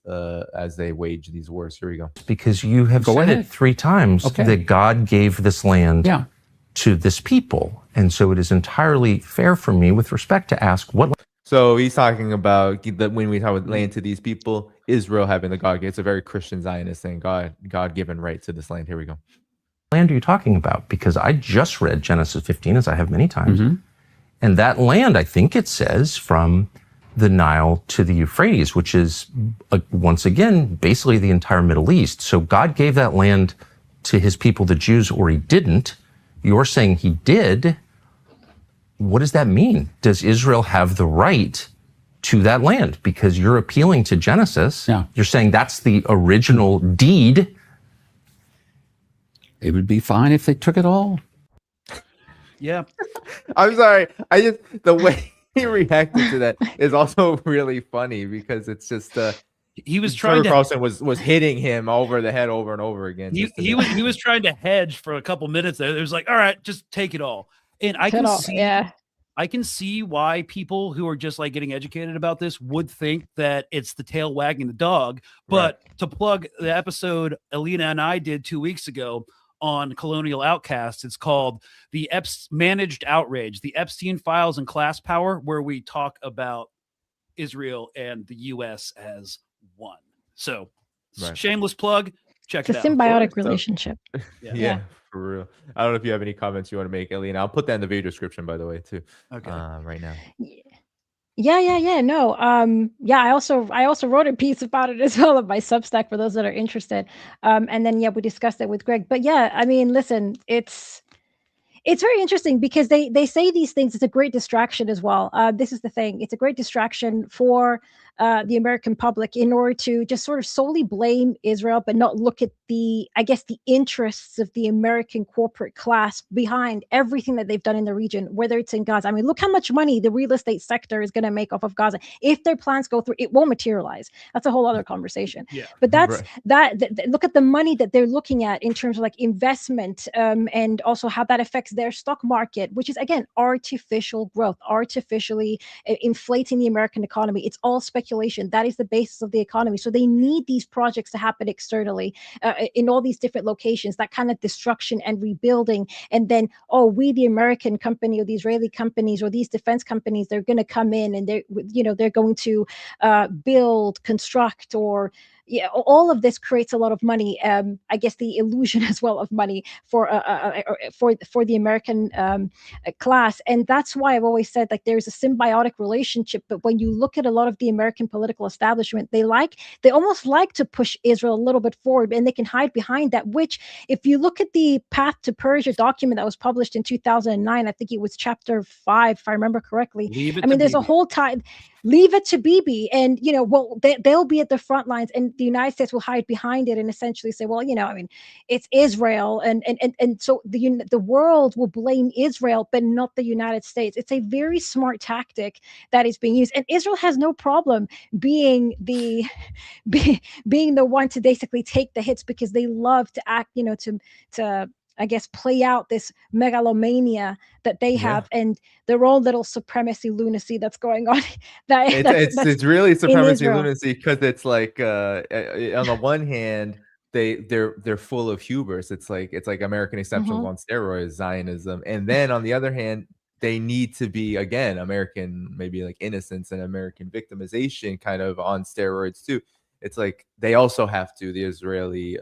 as they wage these wars. Here we go. Because you have said it 3 times that God gave this land to this people. And so it is entirely fair for me with respect to ask what. So he's talking about that when we talk about land to these people, Israel having the God. It's a very Christian Zionist thing. God-given right to this land. Here we go. Land are you talking about? Because I just read Genesis 15, as I have many times. And that land, I think it says, from the Nile to the Euphrates, which is, once again, basically the entire Middle East. So God gave that land to his people, the Jews, or he didn't. You're saying he did. What does that mean? Does Israel have the right to that land? Because you're appealing to Genesis. You're saying that's the original deed. It would be fine if they took it all. Yeah. I'm sorry. The way he reacted to that is also really funny because it's just he was trying to. Carlson was hitting him over the head over and over again. He was trying to hedge for a couple minutes there. It was like, all right, just take it all. And I can see why people who are just like getting educated about this would think that it's the tail wagging the dog. But to plug the episode Elina and I did 2 weeks ago on Colonial Outcasts, it's called The Managed Outrage, the Epstein Files and Class Power, where we talk about Israel and the U.S. as one. So shameless plug. Check it out. It's a symbiotic relationship. Yeah. For real. I don't know if you have any comments you want to make, Elena. I'll put that in the video description, by the way, too. Okay. Right now. No. I also wrote a piece about it as well on my Substack for those that are interested. And then we discussed it with Greg. But I mean, listen, it's very interesting because they say these things. It's a great distraction as well. This is the thing. It's a great distraction for the American public in order to just sort of solely blame Israel, but not look at the interests of the American corporate class behind everything that they've done in the region, whether it's in Gaza. I mean, look how much money the real estate sector is going to make off of Gaza. If their plans go through, it won't materialize. That's a whole other conversation. But that's look at the money that they're looking at in terms of like investment, and also how that affects their stock market, which is again artificial growth, artificially inflating the American economy. It's all speculation. That is the basis of the economy. So they need these projects to happen externally in all these different locations, that kind of destruction and rebuilding. And then, we, the American company or the Israeli companies or these defense companies, they're going to come in and they're going to build, construct, or all of this creates a lot of money. I guess the illusion as well of money for the American class, and that's why I've always said like there's a symbiotic relationship. But when you look at a lot of the American political establishment, they almost like to push Israel a little bit forward, and they can hide behind that. Which, if you look at the Path to Persia document that was published in 2009, I think it was chapter 5, if I remember correcely. There's a whole time. Leave it to Bibi, and they'll be at the front lines, and the United States will hide behind it and essentially say, it's Israel, and so the world will blame Israel, but not the United States. It's a very smart tactic that is being used, and Israel has no problem being the one to basically take the hits because they love to act, to I guess play out this megalomania that they have and their own little supremacy lunacy that's going on. It's really supremacy lunacy because it's like on the one hand they're full of hubris. It's like American exceptionalism on steroids, Zionism, and then on the other hand they need to be again American maybe like innocence and American victimization kind of on steroids too. It's like they also have to, the Israeli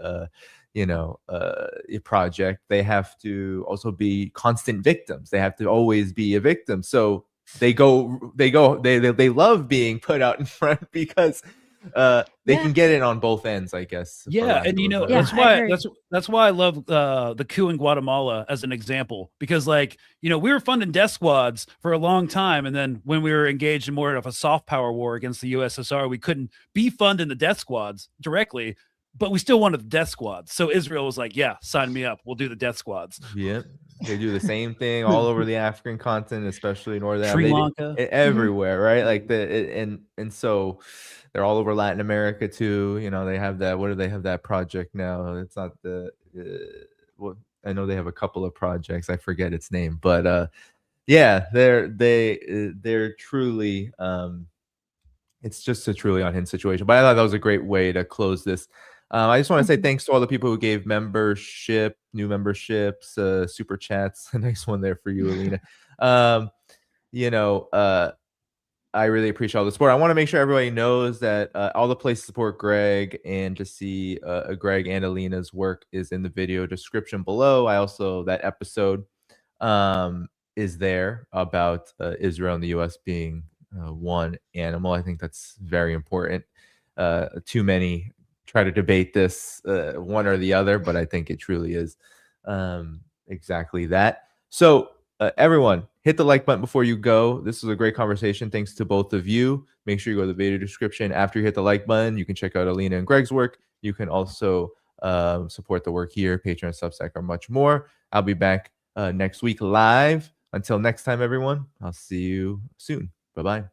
project, they have to also be constant victims. They have to always be a victim. So they love being put out in front because they can get it on both ends, I guess. Yeah, and that's why I love the coup in Guatemala as an example, because we were funding death squads for a long time, and then when we were engaged in more of a soft power war against the USSR, we couldn't be funding the death squads directly, but we still wanted the death squads. So Israel was like, "Yeah, sign me up. We'll do the death squads." Yep. They do the same thing all over the African continent, especially North Africa, Sri Lanka, everywhere, right? Like and so they're all over Latin America too. They have that. What do they have that project now? It's not the. I know they have a couple of projects. I forget its name, but yeah, they're truly. It's just a truly unhinged situation. But I thought that was a great way to close this. I just want to say thanks to all the people who gave new memberships, super chats. A nice one there for you, Elina. I really appreciate all the support. I want to make sure everybody knows that all the places to support Greg and to see Greg and Elina's work is in the video description below. That episode is there about Israel and the U.S. being one animal. I think that's very important. Too many try to debate this one or the other, but I think it truly is exactly that. So everyone, hit the like button before you go. This was a great conversation. Thanks to both of you. Make sure you go to the video description. After you hit the like button, you can check out Elina and Greg's work. You can also support the work here. Patreon, Substack, or much more. I'll be back next week live. Until next time, everyone, I'll see you soon. Bye-bye.